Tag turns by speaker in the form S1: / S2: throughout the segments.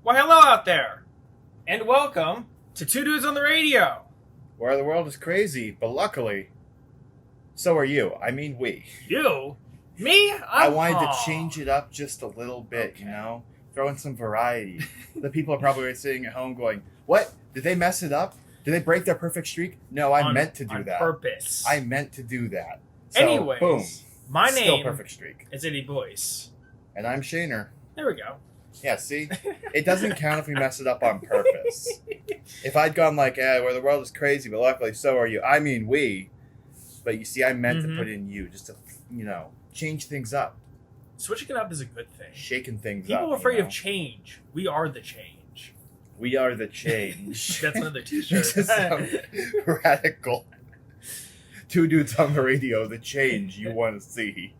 S1: Well, hello out there, and welcome to Two Dudes on the Radio.
S2: Where the world is crazy, but luckily, so are you. I mean, we.
S1: You? Me?
S2: I wanted to change it up just a little bit,
S1: Okay.
S2: you know? Throw in some variety. The people are probably sitting at home going, what? Did they mess it up? Did they break their perfect streak? No, I meant to do that.
S1: On purpose.
S2: I meant to do that. So,
S1: Anyways,
S2: boom.
S1: my
S2: Still
S1: name
S2: perfect streak.
S1: is Eddie Boyce.
S2: And I'm Shaner.
S1: There we go.
S2: Yeah, see? It doesn't count if we mess it up on purpose. If I'd gone like, where the world is crazy, but luckily so are you. I mean, we. But you see, I meant to put in you, just to, change things up.
S1: Switching it up is a good thing.
S2: Shaking things up.
S1: People are afraid of change. We are the change.
S2: We are the change.
S1: That's another t-shirt.
S2: This is radical. Two dudes on the radio, the change you want to see.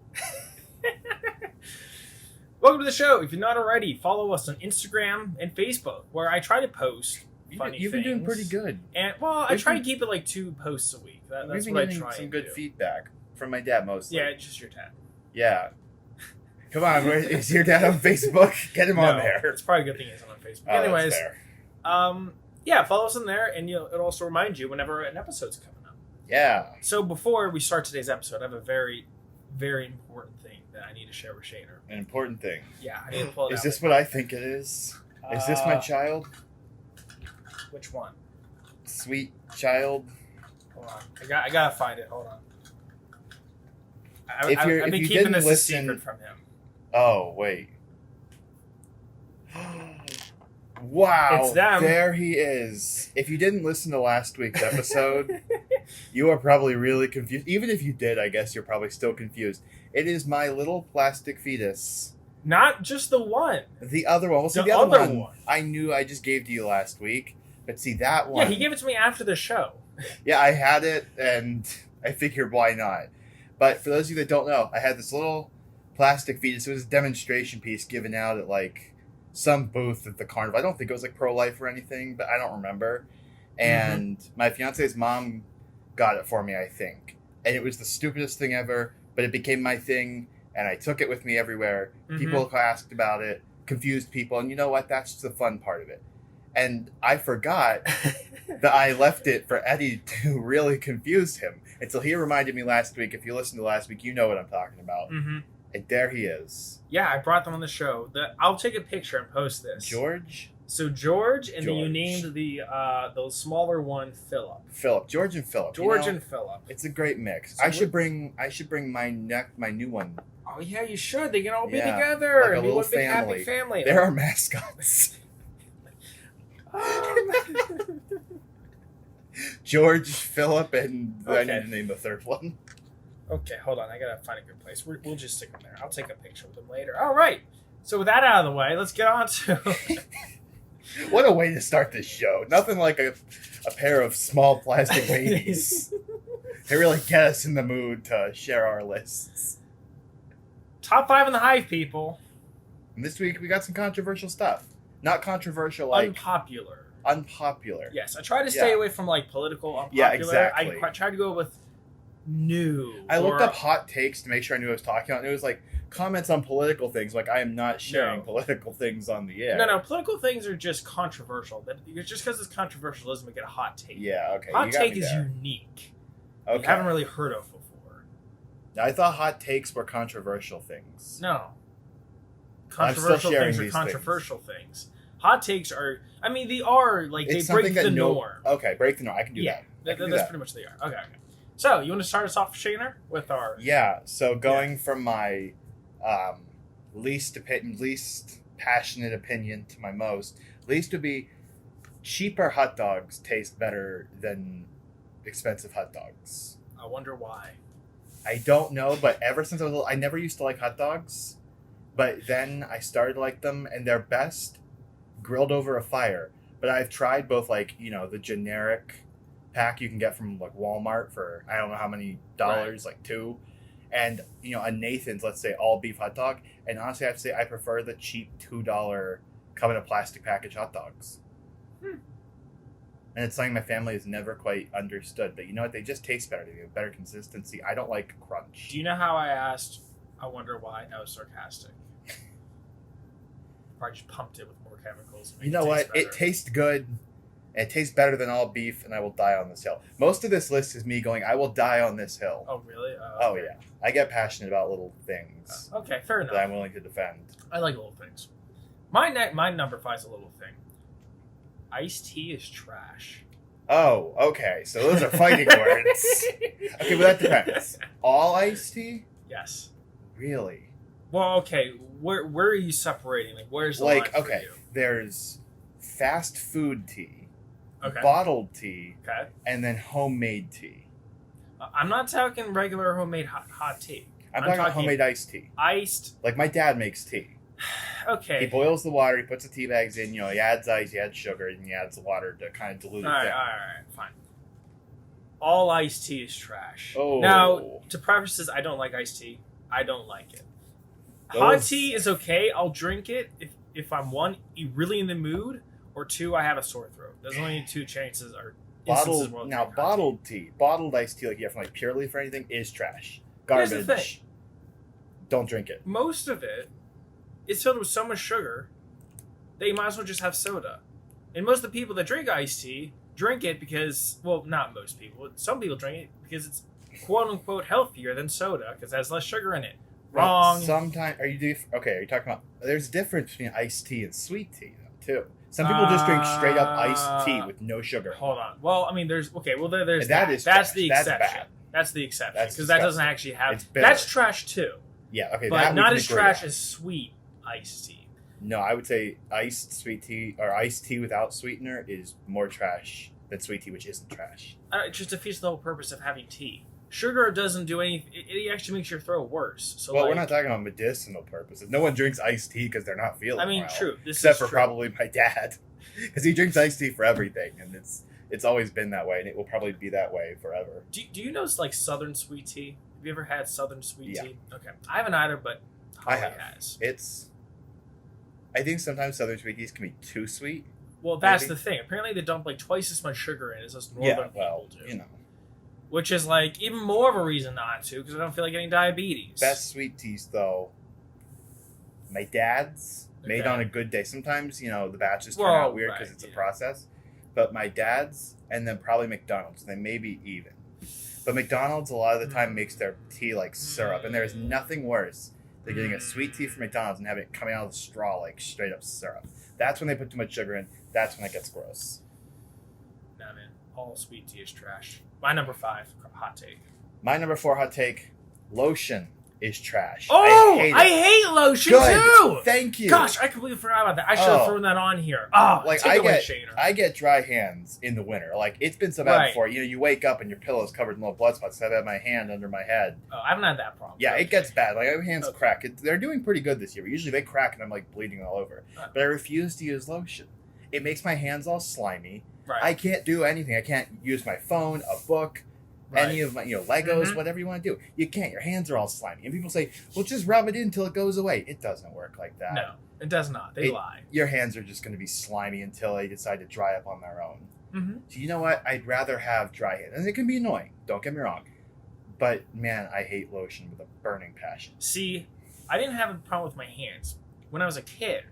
S1: Welcome to the show. If you're not already, follow us on Instagram and Facebook, where I try to post funny
S2: You've been doing
S1: things.
S2: pretty good.
S1: And I try to keep it like 2 posts a week. That's
S2: We've been
S1: what I
S2: getting
S1: try
S2: some
S1: and
S2: good
S1: do.
S2: feedback from my dad mostly.
S1: Yeah, just your dad.
S2: Yeah. Come on, is your dad on Facebook? Get him on there.
S1: It's probably a good thing he's not on Facebook.
S2: Oh,
S1: Anyways,
S2: that's fair.
S1: yeah, follow us in there, and it'll also remind you whenever an episode's coming up.
S2: Yeah.
S1: So before we start today's episode, I have a very, very important thing that I need to share with Shaner.
S2: An important thing.
S1: Yeah, I need to pull it out.
S2: Is this what I think it is? Is this my child?
S1: Which one?
S2: Sweet child?
S1: Hold on. I gotta find it. Hold on. I've
S2: If
S1: been
S2: you
S1: keeping
S2: didn't
S1: this a
S2: listen-
S1: secret from him.
S2: Oh, wait. Wow.
S1: It's them.
S2: There he is. If you didn't listen to last week's episode, you are probably really confused. Even if you did, I guess you're probably still confused. It is my little plastic fetus.
S1: Not just the one.
S2: The other one. Well, see,
S1: The
S2: the other
S1: other
S2: one,
S1: one.
S2: I knew I just gave to you last week. But see, that one.
S1: Yeah, he gave it to me after the show.
S2: Yeah, I had it, and I figured why not. But for those of you that don't know, I had this little plastic fetus. It was a demonstration piece given out at, like, some booth at the carnival. I don't think it was, like, pro-life or anything, but I don't remember. And my fiance's mom got it for me, I think. And it was the stupidest thing ever, but it became my thing, and I took it with me everywhere. People asked about it, confused people, and you know what? That's the fun part of it. And I forgot that I left it for Eddie to really confuse him until he reminded me last week. If you listened to last week, you know what I'm talking about.
S1: Mm-hmm.
S2: And there he is.
S1: Yeah, I brought them on the show. I'll take a picture and post this.
S2: George?
S1: So George, and then you
S2: George.
S1: named the smaller one Philip.
S2: Philip. George and Philip.
S1: George and Philip.
S2: It's a great mix.
S1: So
S2: I should bring my new one.
S1: Oh yeah, you should. They can all be
S2: Yeah,
S1: together.
S2: like a
S1: and be
S2: little
S1: one big happy
S2: family.
S1: family.
S2: They're our mascots. George, Philip, and I
S1: Okay.
S2: need to name the third one.
S1: Okay, hold on. I gotta find a good place. We'll just stick them there. I'll take a picture with them later. All right. So with that out of the way, let's get on to.
S2: What a way to start this show. Nothing like a pair of small plastic babies. They really get us in the mood to share our lists.
S1: Top 5 in the Hive, people.
S2: And this week we got some controversial stuff. Not controversial, like
S1: Unpopular.
S2: unpopular.
S1: Yes, I try to stay
S2: Yeah.
S1: away from like political unpopular.
S2: Yeah, exactly.
S1: I try to go with new.
S2: I looked
S1: or-
S2: up hot takes to make sure I knew what I was talking about, and it was like comments on political things. Like, I am not sharing
S1: No.
S2: political things on the air.
S1: No, political things are just controversial. Just because it's controversial doesn't make it a hot take.
S2: Yeah, okay.
S1: Hot
S2: you got
S1: take
S2: me
S1: is
S2: there.
S1: unique.
S2: Okay.
S1: You haven't really heard of before.
S2: I thought hot takes were controversial things.
S1: No.
S2: I'm still
S1: Controversial
S2: sharing
S1: things are
S2: these
S1: controversial things. Hot takes are, I mean, they are, like,
S2: It's
S1: they break
S2: something that
S1: the norm.
S2: Okay, break the norm. I can do
S1: Yeah,
S2: that. I can do
S1: that's
S2: that.
S1: pretty much what they are. Okay. So, you want to start us off, Shaner, with our...
S2: Yeah, so going from my least passionate opinion to my most, least would be cheaper hot dogs taste better than expensive hot dogs.
S1: I wonder why.
S2: I don't know, but ever since I was little, I never used to like hot dogs, but then I started to like them, and they're best grilled over a fire. But I've tried both, like, the generic pack you can get from, like, Walmart for I don't know how many dollars, like $2, and a Nathan's, let's say, all beef hot dog. And honestly, I have to say I prefer the cheap $2 come in a plastic package hot dogs. And it's something my family has never quite understood. But you know what? They just taste better. They have better consistency. I don't like crunch.
S1: Do you know how I asked, I wonder why? That was sarcastic. probably just pumped it with more chemicals.
S2: You know what? It tastes good. It tastes better than all beef, and I will die on this hill. Most of this list is me going, I will die on this hill.
S1: Oh, really?
S2: Oh, yeah. I get passionate about little things.
S1: Okay, fair enough.
S2: That I'm willing to defend.
S1: I like little things. My number 5 is a little thing. Iced tea is trash.
S2: Oh, okay. So those are fighting words. Okay, but that depends. All iced tea?
S1: Yes.
S2: Really?
S1: Well, okay. Where are you separating? Like, where's the line for you?
S2: There's fast food tea.
S1: Okay.
S2: Bottled tea,
S1: okay,
S2: and then homemade tea.
S1: I'm not talking regular homemade hot tea.
S2: I'm talking homemade iced tea.
S1: Iced.
S2: Like my dad makes tea.
S1: Okay.
S2: He boils the water, he puts the tea bags in, he adds ice, he adds sugar, and he adds the water to kind of dilute it down.
S1: All right, fine. All iced tea is trash.
S2: Oh.
S1: Now, to preface this, I don't like iced tea. I don't like it. Hot tea is okay. I'll drink it if I'm one, really in the mood, or two, I have a sore throat. There's only 2 chances or instances where
S2: bottled tea, bottled iced tea, like you have from like Pure Leaf or anything, is trash. Garbage.
S1: Here's the thing.
S2: Don't drink it.
S1: Most of it is filled with so much sugar that you might as well just have soda. And most of the people that drink iced tea drink it because, well, not most people. Some people drink it because it's quote unquote healthier than soda because it has less sugar in it. Wrong.
S2: Sometimes are you talking about? There's a difference between iced tea and sweet tea though, too. Some people just drink straight up iced tea with no sugar.
S1: Hold on. Well, I mean, there's there's
S2: that's
S1: the exception. That's the exception because that doesn't actually have. That's trash too.
S2: Yeah. Okay.
S1: But not as trash as sweet iced tea.
S2: No, I would say iced sweet tea or iced tea without sweetener is more trash than sweet tea, which isn't trash.
S1: It just defeats the whole purpose of having tea. Sugar doesn't do anything. It actually makes your throat worse. So,
S2: well, we're not talking about medicinal purposes. No one drinks iced tea because they're not feeling well.
S1: I mean, true.
S2: Except for probably my dad. Because he drinks iced tea for everything, and it's always been that way, and it will probably be that way forever.
S1: Do you know like Southern sweet tea? Have you ever had Southern sweet
S2: Yeah.
S1: tea? Okay, I haven't either, but Holly has.
S2: I think sometimes Southern sweet teas can be too sweet.
S1: Well, that's the thing. Apparently, they dump like twice as much sugar in as us northern people do.
S2: You know.
S1: Which is like even more of a reason not to, because I don't feel like getting diabetes.
S2: Best sweet teas though. My dad's made on a good day. Sometimes the batches turn out weird because it's a process. But my dad's and then probably McDonald's. They may be even. But McDonald's a lot of the time makes their tea like syrup, and there is nothing worse than getting a sweet tea from McDonald's and having it coming out of the straw like straight up syrup. That's when they put too much sugar in. That's when it gets gross.
S1: Nah, man. All sweet tea is trash. My number 5, hot take.
S2: My number 4 hot take, lotion is trash.
S1: Oh, I hate lotion too.
S2: Thank you.
S1: Gosh, I completely forgot about that. I should have thrown that on here. Oh,
S2: like I get dry hands in the winter. Like it's been so bad before. You wake up and your pillow's covered in little blood spots. I've had my hand under my head.
S1: Oh, I haven't had that problem.
S2: Yeah, it gets bad. Like my hands crack. They're doing pretty good this year. But usually they crack and I'm like bleeding all over. But I refuse to use lotion. It makes my hands all slimy.
S1: Right.
S2: I can't do anything. I can't use my phone, a book, any of my Legos, whatever you want to do. You can't. Your hands are all slimy. And people say, well, just rub it in until it goes away. It doesn't work like that.
S1: No, it does not. They lie.
S2: Your hands are just going to be slimy until they decide to dry up on their own.
S1: Mm-hmm.
S2: So you know what? I'd rather have dry hands. And it can be annoying. Don't get me wrong. But, man, I hate lotion with a burning passion.
S1: See, I didn't have a problem with my hands. When I was a kid,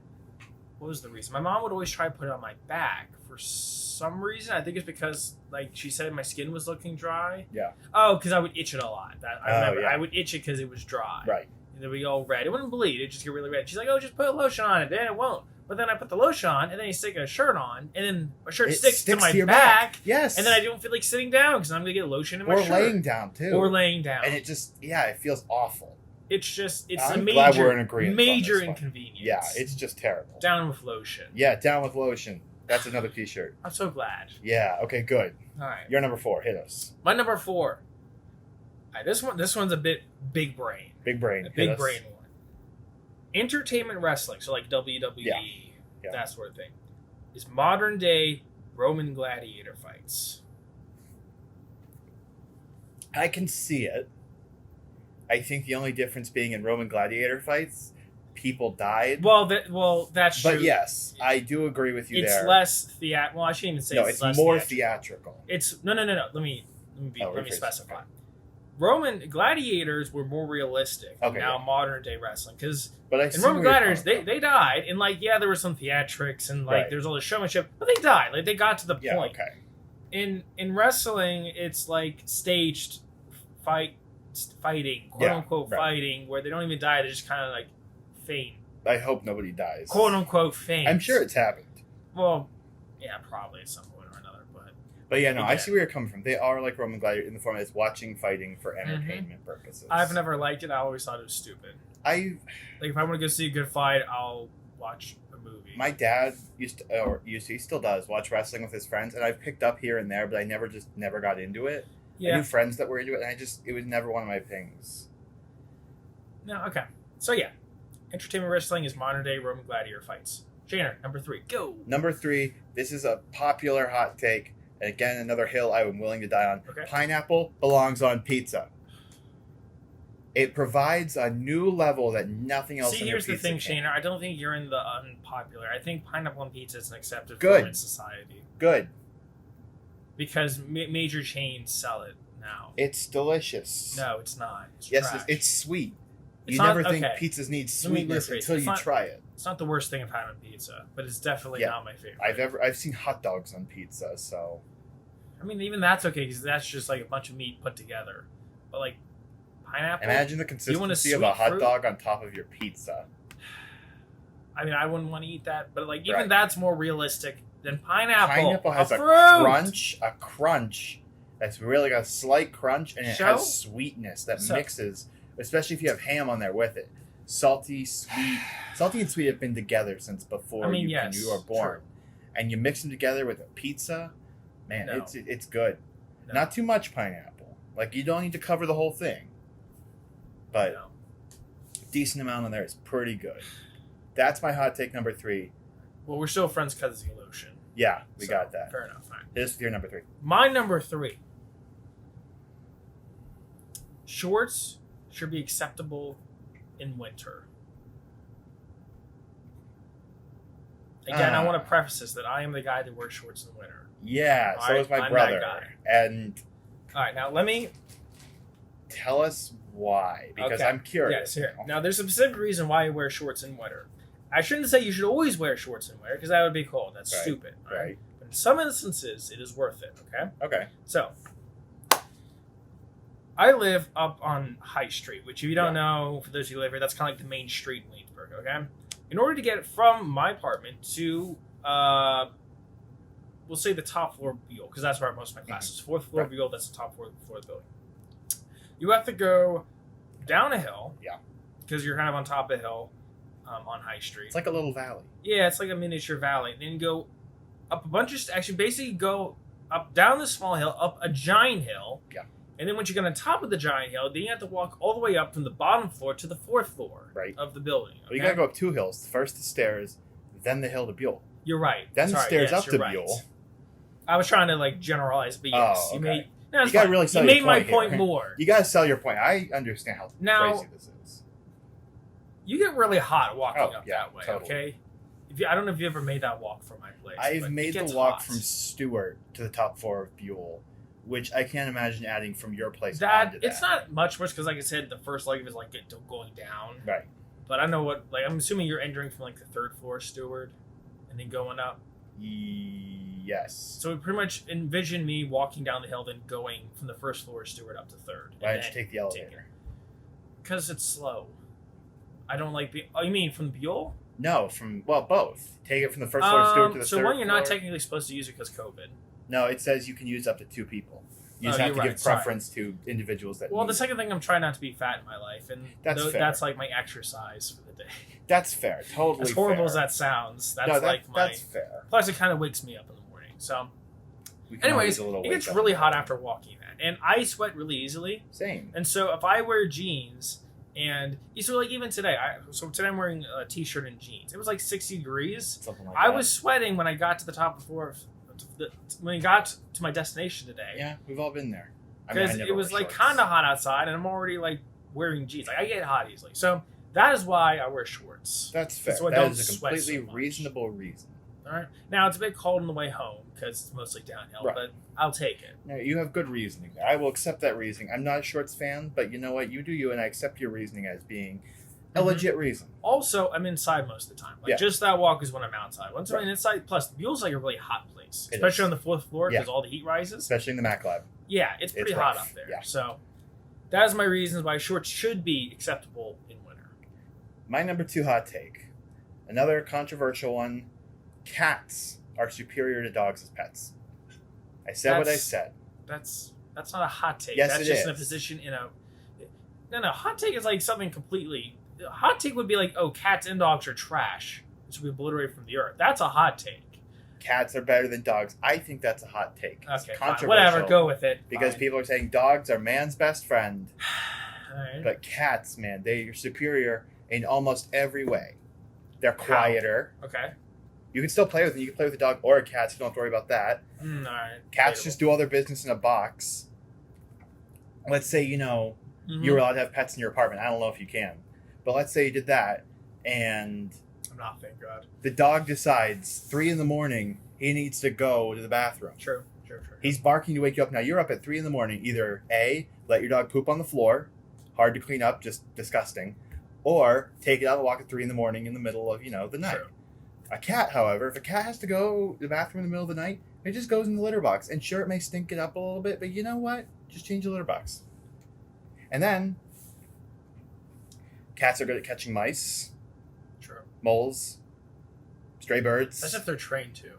S1: what was the reason? My mom would always try to put it on my back for some reason. I think it's because, like, she said my skin was looking dry.
S2: Yeah.
S1: Oh, because I would itch it a lot. I remember.
S2: Yeah.
S1: I would itch it because it was dry.
S2: Right.
S1: And it would be all red. It wouldn't bleed. It would just get really red. She's like, oh, just put lotion on it. Then it won't. But then I put the lotion on, and then you stick a shirt on, and then my shirt sticks to my back.
S2: Yes.
S1: And then I don't feel like sitting down because I'm going to get lotion in my shirt.
S2: Or laying down, too.
S1: Or laying down.
S2: And it just, it feels awful.
S1: It's
S2: I'm
S1: a
S2: glad we're in agreement
S1: major
S2: on this
S1: inconvenience.
S2: Yeah, it's just terrible.
S1: Down with lotion.
S2: Yeah, down with lotion. That's another t-shirt.
S1: I'm so glad.
S2: Yeah, okay, good.
S1: All right.
S2: Your number 4, hit us.
S1: My number 4. All right, this one's a bit big brain.
S2: Big brain.
S1: A big brain one. Entertainment wrestling, so like WWE, that sort of thing, is modern day Roman gladiator fights.
S2: I can see it. I think the only difference being in Roman gladiator fights, people died.
S1: Well, that's true.
S2: But yes, I do agree with you there.
S1: It's less theatrical. Well, I shouldn't even say
S2: it's
S1: less
S2: more
S1: theatrical.
S2: theatrical.
S1: It's no. Let me specify. Roman gladiators were more realistic than
S2: Okay,
S1: now
S2: yeah.
S1: modern day wrestling, because
S2: But I
S1: in
S2: see
S1: Roman
S2: where you're
S1: gladiators
S2: coming from.
S1: they died, and like yeah, there was some theatrics and like
S2: Right.
S1: there's all this showmanship, but they died. Like they got to the
S2: Yeah,
S1: point.
S2: okay.
S1: In wrestling, it's like staged fighting, quote unquote
S2: right.
S1: fighting, where they don't even die; they just kind of like faint,
S2: I hope nobody dies.
S1: quote unquote faint.
S2: I'm sure it's happened.
S1: Well, yeah, probably at some point or another,
S2: But yeah, no, I
S1: Again.
S2: see where you're coming from. They are like Roman gladiators in the form it's watching fighting for entertainment purposes.
S1: I've never liked it. I always thought it was stupid.
S2: I
S1: Like if I want to go see a good fight, I'll watch a movie.
S2: My dad used to, he still does, watch wrestling with his friends, and I've picked up here and there, but I never got into it. I
S1: yeah.
S2: knew friends that were into it, and it was never one of my things.
S1: No. Okay. So yeah, entertainment wrestling is modern day Roman gladiator fights. Shaner, number 3, go.
S2: Number 3, this is a popular hot take, and again, another hill I am willing to die on.
S1: Okay.
S2: Pineapple belongs on pizza. It provides a new level that nothing else
S1: See,
S2: in your
S1: here's the
S2: pizza
S1: thing,
S2: can.
S1: Shaner. I don't think you're in the unpopular. I think pineapple on pizza is an accepted
S2: Good.
S1: form in society
S2: Good.
S1: because major chains sell it now.
S2: It's delicious.
S1: No, it's not. It's
S2: Yes,
S1: trash.
S2: it's sweet.
S1: It's
S2: You
S1: not-
S2: never think
S1: okay.
S2: pizzas need
S1: Let me
S2: sweetness
S1: rephrase.
S2: until
S1: It's
S2: you
S1: not-
S2: try it.
S1: It's not the worst thing I've had on pizza, but it's definitely
S2: Yeah.
S1: not my favorite.
S2: I've seen hot dogs on pizza, so
S1: I mean, even that's okay because that's just like a bunch of meat put together. But like pineapple,
S2: imagine the
S1: want a
S2: consistency of a
S1: sweet
S2: hot
S1: fruit?
S2: dog on top of your pizza.
S1: I mean, I wouldn't want to eat that, but like even
S2: Right.
S1: that's more realistic than pineapple.
S2: Pineapple has a
S1: fruit.
S2: crunch that's really got a slight crunch, and it
S1: So-
S2: has sweetness that
S1: So-
S2: mixes, especially if you have ham on there with it. Salty, sweet. Salty and sweet have been together since before
S1: I mean,
S2: you
S1: yes,
S2: were born.
S1: true.
S2: And you mix them together with a pizza, man,
S1: No.
S2: it's good.
S1: No.
S2: Not too much pineapple. Like, you don't need to cover the whole thing. But
S1: No.
S2: decent amount on there is pretty good. That's my hot take number 3.
S1: Well, we're still friends because of the lotion.
S2: Yeah, we
S1: So,
S2: got that.
S1: Fair enough. Fine.
S2: This is your number 3.
S1: My number 3. Shorts should be acceptable in winter. Again, I want to preface this that I am the guy that wears shorts in winter.
S2: Yeah, so
S1: Alright,
S2: is my
S1: I'm that
S2: brother.
S1: guy.
S2: And
S1: All right, now let me.
S2: tell us why, because
S1: Okay.
S2: I'm curious.
S1: Yes, here. Now, there's a specific reason why I wear shorts in winter. I shouldn't say you should always wear shorts in winter because that would be cold. That's
S2: Right,
S1: stupid. all
S2: right.
S1: But in some instances, it is worth it. Okay.
S2: Okay.
S1: So, I live up on High Street, which if you don't know, for those of you who live here, that's kind of like the main street in Williamsburg, okay? In order to get from my apartment to, we'll say the top floor of Buell, because that's where most of my classes. Fourth floor of
S2: Right.
S1: Buell, that's the top floor of the building. You have to go down a hill.
S2: Yeah.
S1: Because you're kind of on top of a hill on High Street.
S2: It's like a little valley.
S1: Yeah, it's like a miniature valley. Then you go up a bunch of actually basically go up down this small hill, up a giant hill.
S2: Yeah.
S1: And then once you get on top of the giant hill, then you have to walk all the way up from the bottom floor to the 4th floor
S2: Right.
S1: of the building.
S2: Well, you
S1: okay?
S2: gotta go up 2 hills. First the stairs, then the hill to Buell.
S1: You're right.
S2: Then the
S1: Sorry,
S2: stairs
S1: yes,
S2: up to
S1: you're right.
S2: Buell.
S1: I was trying to like generalize, but yes,
S2: Oh,
S1: you
S2: okay.
S1: made. No, it's
S2: You gotta
S1: fine.
S2: really sell
S1: you
S2: your
S1: made my
S2: point
S1: point
S2: here.
S1: more.
S2: You gotta sell your point. I understand how
S1: Now-
S2: crazy this is.
S1: You get really hot walking
S2: Oh,
S1: up
S2: yeah,
S1: that way.
S2: totally.
S1: Okay. I don't know if you ever made that walk from my place.
S2: I've
S1: but it
S2: made the
S1: gets
S2: walk
S1: hot.
S2: from Stewart to the top floor of Buell, which I can't imagine adding from your place
S1: that.
S2: onto that.
S1: It's not much worse because, like I said, the first leg of it is like going down.
S2: Right.
S1: But I know what. Like I'm assuming you're entering from like the 3rd floor, Stewart, and then going up.
S2: Yes.
S1: So pretty much envision me walking down the hill, then going from the 1st floor, Stewart, up to 3rd.
S2: Why don't you take the elevator?
S1: Because it's slow. I don't like. Oh, you mean from Buell?
S2: No, both. Take it from the first floor of Stewart to the
S1: So
S2: third
S1: one, you're not
S2: floor.
S1: technically supposed to use it because COVID.
S2: No, it says you can use up to 2 people. You just
S1: Oh,
S2: have
S1: you're
S2: to
S1: right,
S2: give
S1: sorry.
S2: preference to individuals that
S1: Well,
S2: need
S1: the second thing, I'm trying not to be fat in my life, and
S2: That's fair.
S1: that's like my exercise for the day.
S2: That's fair. Totally
S1: As horrible
S2: fair.
S1: as that sounds, that's
S2: No,
S1: like my.
S2: that's fair.
S1: Plus, it kind of wakes me up in the morning. So,
S2: We can
S1: anyways,
S2: always a little
S1: it gets
S2: wake up
S1: really
S2: in the
S1: hot
S2: morning.
S1: after walking that, and I sweat really easily.
S2: Same.
S1: And so, if I wear jeans, and so like even today, so today I'm wearing a t-shirt and jeans. It was like 60 degrees.
S2: Something like
S1: I
S2: that.
S1: was sweating when I got to the top of the floor. When I got to my destination today.
S2: Yeah, we've all been there. I mean, I
S1: Because
S2: never
S1: it was
S2: wear
S1: like
S2: shorts.
S1: kind of hot outside, and I'm already like wearing jeans. Like I get hot easily, so that is why I wear shorts.
S2: That's fair.
S1: so I
S2: That
S1: don't
S2: is a
S1: sweat
S2: completely
S1: so much.
S2: reasonable reason.
S1: All right. Now it's a bit cold on the way home because it's mostly downhill,
S2: Right.
S1: but I'll take it.
S2: Now, you have good reasoning there. I will accept that reasoning. I'm not a shorts fan, but you know what? You do you, and I accept your reasoning as being a legit reason.
S1: Also, I'm inside most of the time. Like,
S2: Yeah.
S1: just that walk is when I'm outside. Once I'm
S2: Right.
S1: inside, plus, the Buell's like a really hot place,
S2: It
S1: especially
S2: is.
S1: on the 4th floor because
S2: Yeah.
S1: all the heat rises.
S2: Especially in the Mac Lab.
S1: Yeah, it's pretty
S2: It's
S1: hot
S2: rough.
S1: up there.
S2: Yeah.
S1: So, that is my reasons why shorts should be acceptable in winter.
S2: My number 2 hot take. Another controversial one. Cats are superior to dogs as pets. I said what I said.
S1: That's not a hot take.
S2: Yes,
S1: That's
S2: it
S1: just in a
S2: is.
S1: position in a. No. Hot take is like something completely. Hot take would be like, oh, cats and dogs are trash. This would be obliterated from the earth. That's a hot take.
S2: Cats are better than dogs. I think that's a hot take. It's
S1: Okay, fine.
S2: controversial
S1: Whatever. Go with it.
S2: because
S1: Fine.
S2: people are saying dogs are man's best friend,
S1: All right.
S2: but cats, man, they are superior in almost every way. They're quieter.
S1: Okay.
S2: You can still play with them. You can play with a dog or a cat, so you don't have to worry about that.
S1: All right.
S2: Cats
S1: Debatable.
S2: just do all their business in a box. Let's say,
S1: Mhm.
S2: you were allowed to have pets in your apartment. I don't know if you can. But let's say you did that, and
S1: I'm not, thank God.
S2: the dog decides 3 a.m. he needs to go to the bathroom.
S1: True.
S2: He's barking to wake you up. Now, you're up at 3 a.m. Either A, let your dog poop on the floor, hard to clean up, just disgusting, or take it out and walk at 3 a.m. in the middle of, the night.
S1: True.
S2: A cat, however, if a cat has to go to the bathroom in the middle of the night, it just goes in the litter box. And sure, it may stink it up a little bit, but you know what? Just change the litter box. And then, cats are good at catching mice,
S1: True.
S2: moles, stray birds.
S1: That's if they're trained to.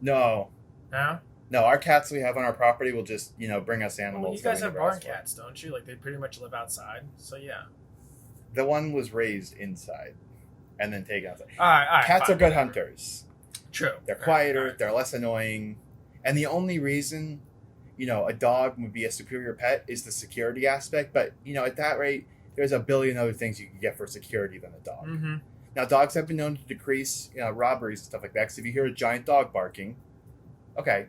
S2: No.
S1: No?
S2: No, our cats we have on our property will just, bring us animals.
S1: Well, you guys
S2: that we
S1: have
S2: never
S1: barn
S2: asked for.
S1: cats, don't you? Like, they pretty much live outside. So, yeah.
S2: The one was raised inside and then taken outside.
S1: All right.
S2: Cats
S1: fine,
S2: are good
S1: whatever.
S2: hunters.
S1: True.
S2: They're
S1: Fair.
S2: quieter,
S1: All right.
S2: they're less annoying. And the only reason, a dog would be a superior pet is the security aspect. But, at that rate, there's a billion other things you can get for security than a dog.
S1: Mm-hmm.
S2: Now, dogs have been known to decrease robberies and stuff like that. So if you hear a giant dog barking, okay,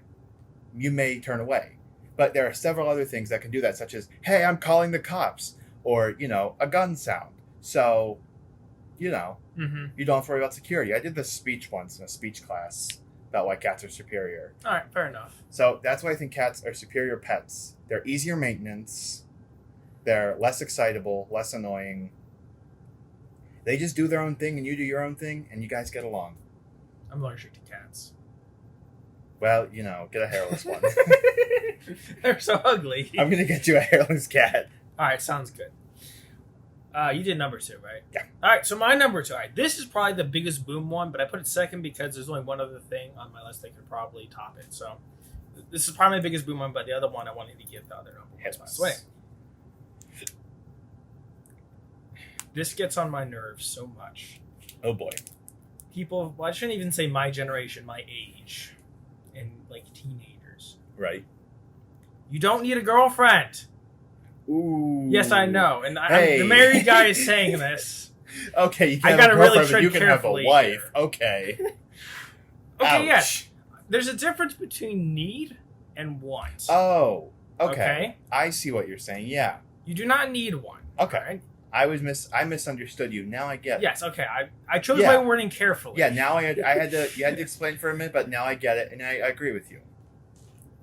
S2: you may turn away. But there are several other things that can do that, such as, hey, I'm calling the cops, or, a gun sound. So,
S1: Mm-hmm.
S2: you don't have to worry about security. I did this speech once in a speech class about why cats are superior.
S1: All right. Fair enough.
S2: So that's why I think cats are superior pets. They're easier maintenance. They're less excitable, less annoying. They just do their own thing and you do your own thing and you guys get along.
S1: I'm allergic to cats.
S2: Well, get a hairless one.
S1: They're so ugly.
S2: I'm going to get you a hairless cat.
S1: All right, sounds good. You did number 2, right?
S2: Yeah.
S1: All right, so my number 2. All right, this is probably the biggest boom one, but I put it second because there's only one other thing on my list that could probably top it. So this is probably my biggest boom one, but the other one I wanted to give the other number 1 spot. So anyway, this gets on my nerves so much.
S2: Oh boy.
S1: People, well, I shouldn't even say my generation, my age, and like teenagers.
S2: Right.
S1: You don't need a girlfriend.
S2: Ooh.
S1: Yes, I know. And
S2: Hey.
S1: the married guy is saying this.
S2: Okay, you
S1: I
S2: can have
S1: gotta
S2: a
S1: really
S2: girlfriend, but
S1: tread
S2: you can have a
S1: carefully
S2: wife.
S1: here.
S2: Okay.
S1: Okay,
S2: Ouch.
S1: yes. There's a difference between need and want.
S2: Oh, okay.
S1: Okay?
S2: I see what you're saying. Yeah.
S1: You do not need one.
S2: Okay.
S1: Right?
S2: I misunderstood you. Now I get it.
S1: Yes, okay. I chose
S2: Yeah.
S1: my wording carefully.
S2: Yeah, now you had to explain for a minute, but now I get it, and I agree with you.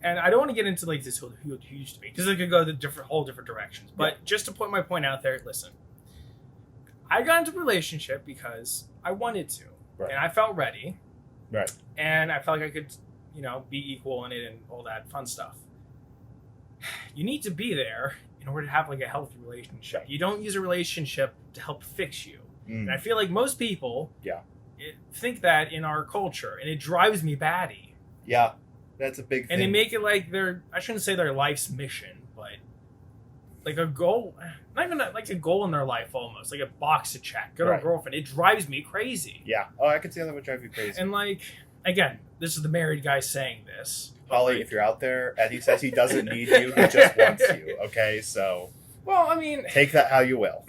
S1: And I don't want to get into like this whole huge debate because it could go the whole different directions. But just to put my point out there, listen. I got into a relationship because I wanted to.
S2: Right.
S1: And I felt ready.
S2: Right.
S1: And I felt like I could, be equal in it and all that fun stuff. You need to be there in order to have like a healthy relationship.
S2: Right.
S1: You don't use a relationship to help fix you.
S2: Mm.
S1: And I feel like most people think that in our culture, and it drives me batty.
S2: Yeah, that's a big thing.
S1: And they make it like I shouldn't say their life's mission, but like a goal, not even like a goal in their life almost, like a box to check. Get
S2: Right.
S1: a girlfriend. It drives me crazy.
S2: Yeah. Oh, I could see how that would drive you crazy.
S1: And like, again, this is the married guy saying this. but,
S2: Holly,
S1: like-
S2: if you're out there, Eddie says he doesn't need you, he just wants you. Okay, so
S1: Well, I mean,
S2: take that how you will.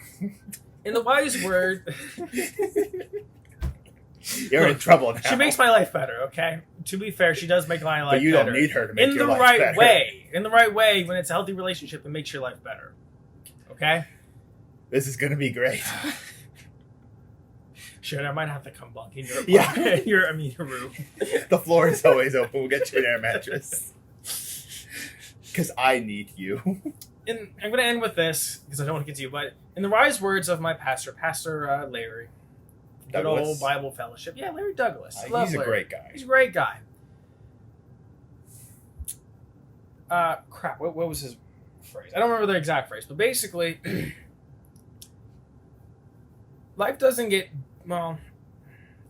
S1: in the wise word,
S2: You're in trouble now.
S1: she makes my life better, okay? To be fair, she does make my life
S2: But you
S1: better.
S2: don't need her to make
S1: in
S2: your
S1: the
S2: life
S1: right
S2: better.
S1: way. In the right way, when it's a healthy relationship, it makes your life better. Okay?
S2: This is going to be great.
S1: Shit, I might have to come bunk in your
S2: Yeah.
S1: your room.
S2: The floor is always open. We'll get you an air mattress. Because I need you.
S1: And I'm going to end with this because I don't want to continue. But in the wise words of my pastor, Pastor Larry, good
S2: Douglas.
S1: old Bible Fellowship. Yeah, Larry Douglas. Love
S2: He's a
S1: Larry.
S2: great guy.
S1: He's a great guy. Crap. What was his phrase? I don't remember the exact phrase, but basically, life doesn't get well.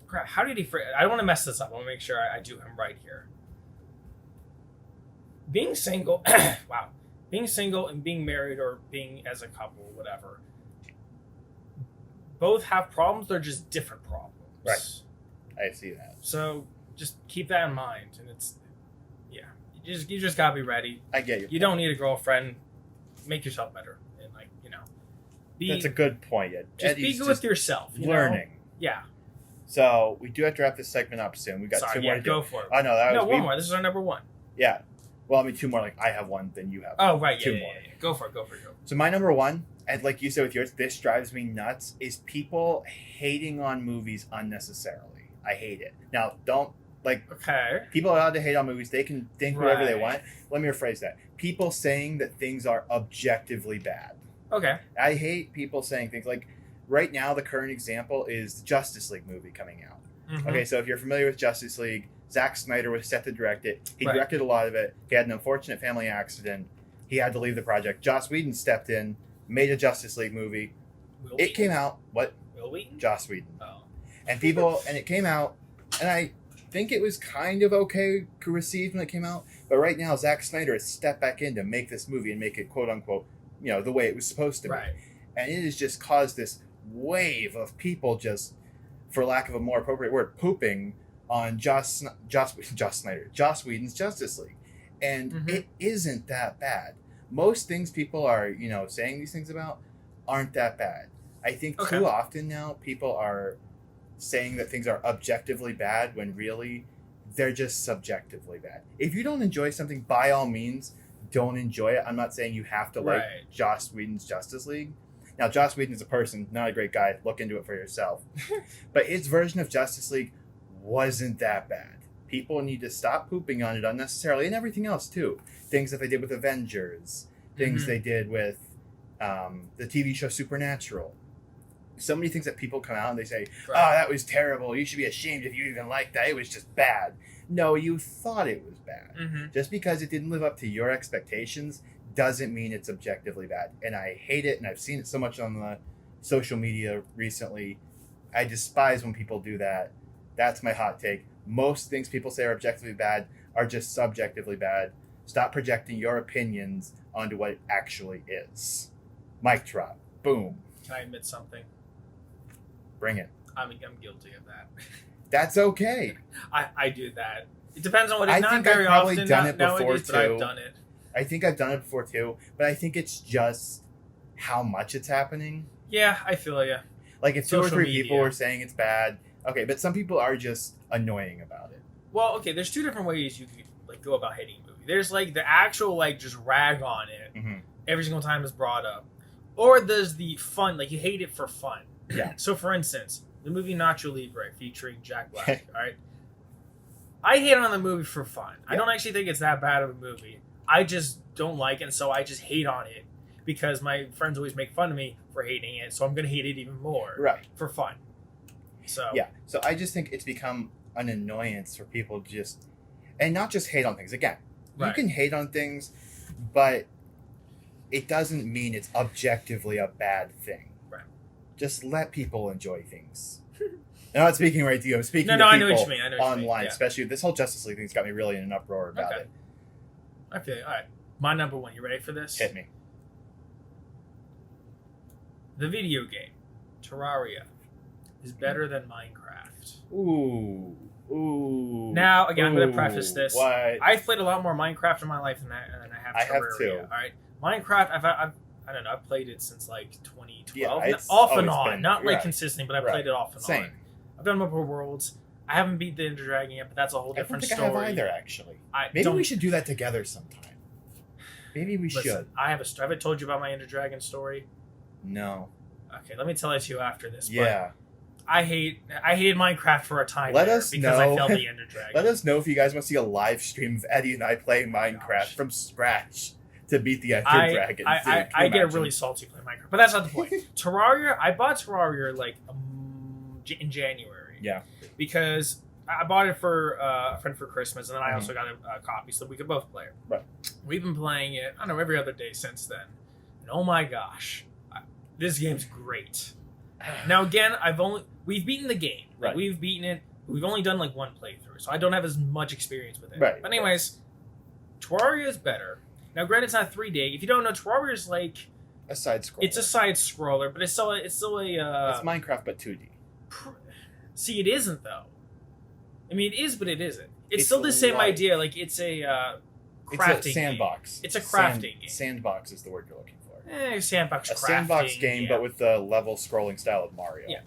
S1: Crap. How did he phrase? I don't want to mess this up. I want to make sure I do him right here. Being single, wow. Being single and being married or being as a couple, whatever, both have problems. They're just different problems.
S2: Right. I see that.
S1: So just keep that in mind. And it's, yeah, you just gotta be ready.
S2: I get you.
S1: You don't need a girlfriend. Make yourself better. And
S2: That's a good point.
S1: Just be good with yourself.
S2: Learning.
S1: Yeah.
S2: So we do have to wrap this segment up soon. We got two more to do.
S1: Go for it.
S2: Oh no, that was
S1: one more. This is our number one.
S2: Yeah. Well, I mean, two more. Like I have one, then you have.
S1: Oh right, yeah,
S2: two
S1: yeah,
S2: more.
S1: yeah. Go for it. Go.
S2: So my number one, and like you said with yours, this drives me nuts. Is people hating on movies unnecessarily? I hate it. Now, don't like.
S1: Okay.
S2: People are allowed to hate on movies. They can think whatever they
S1: Right.
S2: want. Let me rephrase that. People saying that things are objectively bad.
S1: Okay.
S2: I hate people saying things like. Right now, the current example is the Justice League movie coming out.
S1: Mhm.
S2: Okay, so if you're familiar with Justice League, Zack Snyder was set to direct it. He
S1: Right.
S2: directed a lot of it. He had an unfortunate family accident. He had to leave the project. Joss Whedon stepped in, made a Justice League movie.
S1: Will
S2: It came out. What?
S1: Will Wheaton?
S2: Joss Whedon.
S1: Oh.
S2: And it came out, and I think it was kind of okay received when it came out. But right now, Zack Snyder has stepped back in to make this movie and make it quote unquote, the way it was supposed to be.
S1: Right.
S2: And it has just caused this wave of people just, for lack of a more appropriate word, pooping on Joss Whedon's Justice League. And it isn't that bad. Most things people are, saying these things about aren't that bad. I think too often now people are saying that things are objectively bad when really they're just subjectively bad. If you don't enjoy something, by all means, don't enjoy it. I'm not saying you have to like Joss Whedon's Justice League. Now, Joss Whedon is a person, not a great guy. Look into it for yourself. But his version of Justice League wasn't that bad. People need to stop pooping on it unnecessarily, and everything else, too. Things that they did with Avengers. Things they did with the TV show Supernatural. So many things that people come out and they say, oh, that was terrible. You should be ashamed if you even liked that. It was just bad. No, you thought it was bad. Just because it didn't live up to your expectations doesn't mean it's objectively bad. And I hate it, and I've seen it so much on the social media recently. I despise when people do that. That's my hot take. Most things people say are objectively bad are just subjectively bad. Stop projecting your opinions onto what it actually is. Mic drop. Boom.
S1: Can I admit something?
S2: Bring it.
S1: I'm guilty of that.
S2: That's okay.
S1: I do that. It depends on what it is.
S2: I
S1: Not
S2: think
S1: very
S2: I've probably
S1: often
S2: done it before,
S1: nowadays, but I've
S2: too.
S1: done it.
S2: I think I've done it before too, but I think it's just how much it's happening.
S1: Yeah, I feel you.
S2: Like if two or
S1: Social
S2: three
S1: media.
S2: people were saying it's bad, okay, but some people are just annoying about it.
S1: Well, okay, there's two different ways you could go about hating a movie. There's the actual just rag on it every single time it's brought up, or there's the fun, you hate it for fun.
S2: Yeah.
S1: So for instance, the movie Nacho Libre featuring Jack Black. All right. I hate on the movie for fun. I don't actually think it's that bad of a movie. I just don't like it, and so I just hate on it because my friends always make fun of me for hating it, so I'm going to hate it even more for fun. So
S2: yeah, so I just think it's become an annoyance for people to just, and not just hate on things. Again, you can hate on things, but it doesn't mean it's objectively a bad thing.
S1: Right.
S2: Just let people enjoy things. I'm not speaking right to you. I'm speaking to
S1: I
S2: people
S1: know what you mean. I know what you mean.
S2: online,
S1: Yeah.
S2: especially this whole Justice League thing's got me really in an uproar about it.
S1: I feel you. All right. My number one. You ready for this?
S2: Hit me.
S1: The video game Terraria is better than Minecraft.
S2: Ooh.
S1: Now, again, I'm going to preface this.
S2: What?
S1: I've played a lot more Minecraft in my life than I have Terraria.
S2: I have too.
S1: All right. Minecraft, I don't know. I've played it since 2012.
S2: Yeah, it's
S1: off and
S2: always
S1: on.
S2: been-
S1: Not
S2: right.
S1: consistently, but I've played it off and
S2: Same.
S1: on. I've done multiple worlds. I haven't beat the Ender Dragon yet, but that's a whole different
S2: I don't
S1: story.
S2: think I have either, actually. Maybe
S1: don't-
S2: we should do that together sometime. Maybe we
S1: Listen,
S2: should.
S1: I have I told you about my Ender Dragon story?
S2: No.
S1: Okay, let me tell it to you after this.
S2: Yeah.
S1: I hated Minecraft for a time
S2: Let
S1: there
S2: us
S1: because I
S2: know.
S1: failed the Ender Dragon.
S2: Let us know if you guys want to see a live stream of Eddie and I playing Minecraft
S1: gosh.
S2: from scratch to beat the Ender Dragon. Dude,
S1: I
S2: can you
S1: get
S2: imagine?
S1: really salty playing Minecraft, but that's not the point. Terraria, I bought Terraria like in January.
S2: Yeah.
S1: Because I bought it for a friend for Christmas, and then I also got a copy so we could both play it.
S2: Right.
S1: We've been playing it, I don't know, every other day since then. And oh my gosh, this game's great. Now again, we've beaten the game. Like,
S2: Right.
S1: we've beaten it. We've only done like one playthrough, so I don't have as much experience with it.
S2: Right.
S1: But anyways, Terraria is better. Now, granted, it's not 3D. If you don't know, Terraria is like
S2: A side scroller.
S1: it's a side scroller, but it's still a.
S2: It's Minecraft but 2D.
S1: See, it isn't though. I mean, it is, but it isn't. It's
S2: It's
S1: still the same
S2: like-
S1: idea. Like it's a crafting
S2: It's a sandbox.
S1: Game. It's a crafting game.
S2: Sandbox is the word you're looking for.
S1: Sandbox
S2: A
S1: crafting.
S2: sandbox game,
S1: yeah.
S2: but with the level scrolling style of Mario.
S1: Yeah.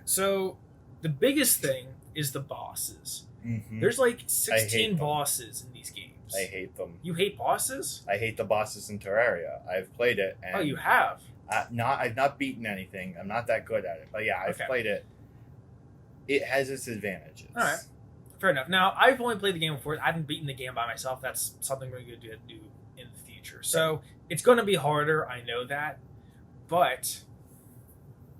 S1: So the biggest thing is the bosses.
S2: Mm-hmm.
S1: There's like
S2: I
S1: 16
S2: hate them.
S1: bosses in these games.
S2: I hate them.
S1: You hate bosses?
S2: I hate the bosses in Terraria. I've played it. And
S1: Oh, you have.
S2: I've not beaten anything. I'm not that good at it. But yeah, I've
S1: Okay.
S2: played it. It has its advantages.
S1: All right. Fair enough. Now, I've only played the game before. I haven't beaten the game by myself. That's something we're going to do in the future. So it's going to be harder. I know that. But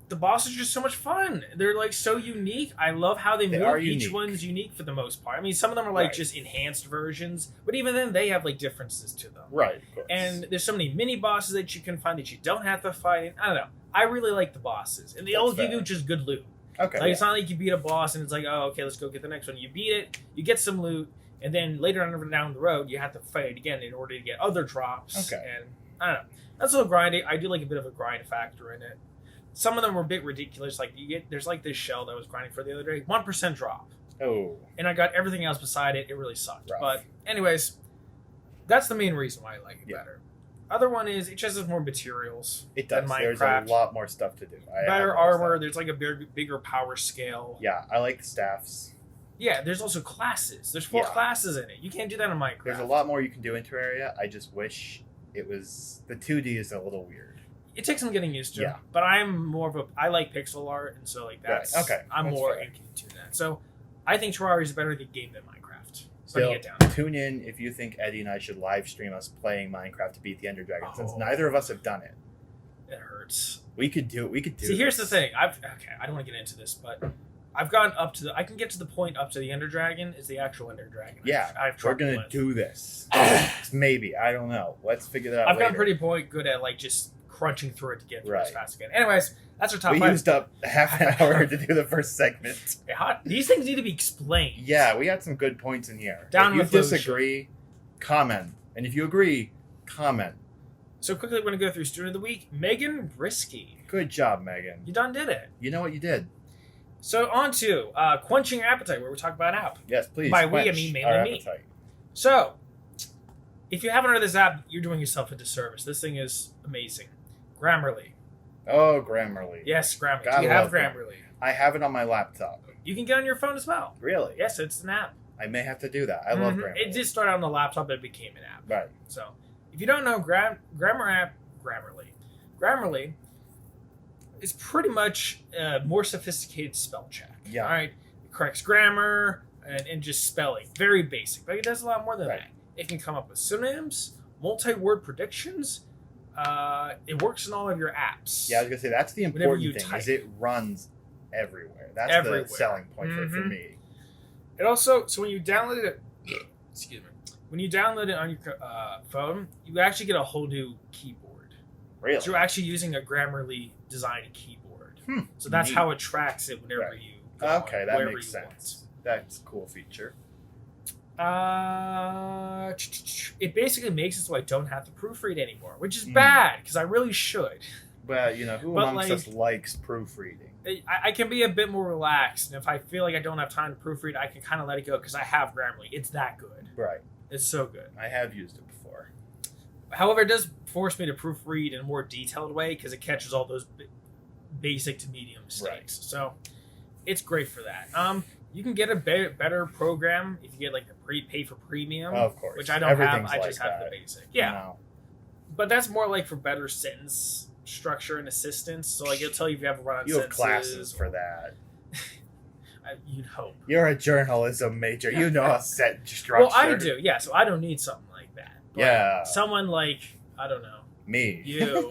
S1: the bosses are just so much fun. They're like so unique. I love how they
S2: They are
S1: move. Each
S2: unique.
S1: one's unique for the most part. I mean, some of them are like
S2: Right.
S1: just enhanced versions. But even then, they have like differences to them.
S2: Right, of course.
S1: And there's so many mini bosses that you can find that you don't have to fight. I don't know. I really like the bosses. And they all
S2: That's
S1: give you
S2: fair.
S1: just good loot.
S2: okay.
S1: Like, it's not like you beat a boss and it's like, oh, okay, let's go get the next one. You beat it, you get some loot, and then later on down the road, you have to fight it again in order to get other drops.
S2: Okay.
S1: And I don't know. That's a little grindy. I do like a bit of a grind factor in it. Some of them were a bit ridiculous. Like, there's like this shell that I was grinding for the other day. 1% drop.
S2: Oh.
S1: And I got everything else beside it. It really sucked.
S2: Rough.
S1: But anyways, that's the main reason why I like it
S2: Yeah.
S1: better. Other one is it just has more materials.
S2: It does.
S1: than
S2: There's
S1: Minecraft.
S2: a lot more stuff to do. I
S1: Better
S2: have
S1: armor.
S2: noticed
S1: There's like a bigger power scale.
S2: that. Yeah, I like the staffs.
S1: Yeah, there's also classes. There's 4
S2: Yeah.
S1: classes in it. You can't do that in Minecraft.
S2: There's a lot more you can do in Terraria. I just wish it was... The 2D is a little weird.
S1: It takes some getting used to.
S2: Yeah.
S1: But I'm more of a... I like pixel art, and so like that's...
S2: Right, okay,
S1: I'm
S2: that's
S1: more
S2: fair.
S1: into that. So I think Terraria is a better game than Minecraft.
S2: Still,
S1: Putting it down.
S2: tune in if you think Eddie and I should live stream us playing Minecraft to beat the Ender Dragon, since
S1: Oh.
S2: neither of us have done it.
S1: It hurts.
S2: We could do it. We could do
S1: See, here's the
S2: this.
S1: thing. I don't want to get into this, but I've gotten up to I can get to the point up to the Ender Dragon. Is the actual Ender Dragon.
S2: Yeah,
S1: I've
S2: we're
S1: trouble
S2: gonna
S1: with.
S2: do this. Maybe. I don't know. Let's figure that out
S1: I've
S2: later.
S1: gotten pretty good at like just crunching through it to get through as
S2: Right.
S1: fast again. Anyways, that's our top
S2: We
S1: 5.
S2: used up half an hour to do the first segment.
S1: These things need to be explained.
S2: Yeah, we had some good points in here.
S1: Down
S2: if you
S1: with those
S2: disagree, comment. And if you agree, comment.
S1: So quickly, we're going to go through Student of the Week. Megan Risky.
S2: Good job, Megan.
S1: You done did it.
S2: You know what you did.
S1: So on to Quenching Your Appetite, where we talk about app.
S2: Yes, please.
S1: By we, I
S2: quench
S1: mean mainly
S2: our
S1: me.
S2: appetite.
S1: So, if you haven't heard of this app, you're doing yourself a disservice. This thing is amazing. Grammarly.
S2: Oh, Grammarly.
S1: Yes, Grammarly.
S2: Gotta
S1: Do you have
S2: love that.
S1: Grammarly?
S2: I have it on my laptop.
S1: You can get on your phone as well.
S2: Really?
S1: Yes, it's an app.
S2: I may have to do that. I love
S1: Mhm.
S2: Grammarly.
S1: It did start out on the laptop, but it became an app.
S2: Right.
S1: So, if you don't know Grammarly is pretty much a more sophisticated spell check.
S2: Yeah.
S1: All right. It corrects grammar and just spelling. Very basic, but it does a lot more than
S2: Right.
S1: that. It can come up with synonyms, multi-word predictions. It works in all of your apps.
S2: Yeah, I was going to say, that's the
S1: Whenever you
S2: important thing,
S1: type.
S2: is it runs everywhere. That's
S1: Everywhere.
S2: the selling point for
S1: Mhm.
S2: me.
S1: It also, so when you download it, excuse me, when you download it on your phone, you actually get a whole new keyboard.
S2: Really?
S1: So you're actually using a Grammarly designed keyboard.
S2: Hmm.
S1: So that's
S2: Neat.
S1: how it tracks it whenever
S2: Right.
S1: you go
S2: Okay,
S1: on,
S2: that
S1: wherever
S2: makes
S1: you
S2: sense. That's a cool feature.
S1: It basically makes it so I don't have to proofread anymore, which is
S2: Mm.
S1: bad because I really should.
S2: Well, you know, who
S1: But,
S2: amongst
S1: like-
S2: us likes proofreading?
S1: I can be a bit more relaxed, and if I feel like I don't have time to proofread, I can kind of let it go because I have Grammarly. It's that good.
S2: Right.
S1: It's so good.
S2: I have used it before.
S1: However, it does force me to proofread in a more detailed way because it catches all those basic to medium mistakes.
S2: Right.
S1: So it's great for that. You can get a better program if you get like the pay for premium,
S2: Of course.
S1: which I don't
S2: Everything's
S1: have. I
S2: like
S1: just have
S2: that.
S1: the basic. Yeah,
S2: No.
S1: but that's more like for better sentence structure and assistance. So like it'll tell you if you have a run on
S2: You have
S1: sentences.
S2: classes for that.
S1: You'd hope.
S2: You're a journalism major. You know a set structure.
S1: Well, I do. Yeah. So I don't need something like that. But
S2: Yeah.
S1: someone like I don't know.
S2: Me.
S1: You.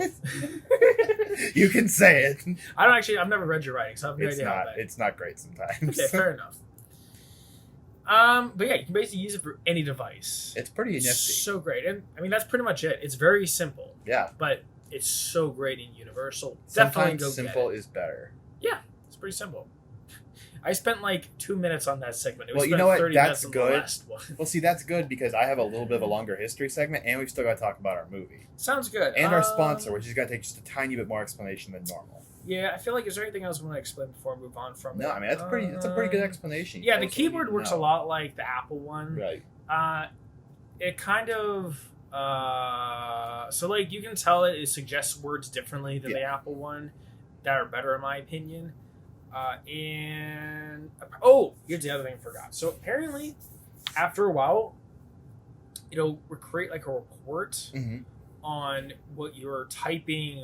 S2: You can say it.
S1: I don't actually. I've never read your writing, so I have no idea how that.
S2: It's not great sometimes.
S1: Okay, fair enough. But yeah, you can basically use it for any device.
S2: It's pretty nifty.
S1: So great, and I mean that's pretty much it. It's very simple,
S2: Yeah.
S1: but it's so great and universal.
S2: Sometimes
S1: Definitely go
S2: simple
S1: get it.
S2: is better.
S1: Yeah, it's pretty simple. I spent like 2 minutes on that segment. It was
S2: Well, you
S1: spent
S2: know what?
S1: 30
S2: That's
S1: minutes on
S2: good.
S1: The last one.
S2: Well, see, that's good because I have a little bit of a longer history segment, and we've still got to talk about our movie
S1: Sounds good.
S2: and our sponsor, which is going to take just a tiny bit more explanation than normal.
S1: Yeah, I feel like is there anything else I want to explain before I move on from it?
S2: No, I mean that's pretty. It's a pretty good explanation.
S1: Yeah, the
S2: That's what
S1: keyboard
S2: you
S1: works
S2: know.
S1: a lot like the Apple one.
S2: Right.
S1: It kind of so like you can tell it suggests words differently than the Apple one that are better in my opinion. And here's the other thing I forgot. So apparently, after a while, it'll create like a report
S2: Mm-hmm.
S1: on what your typing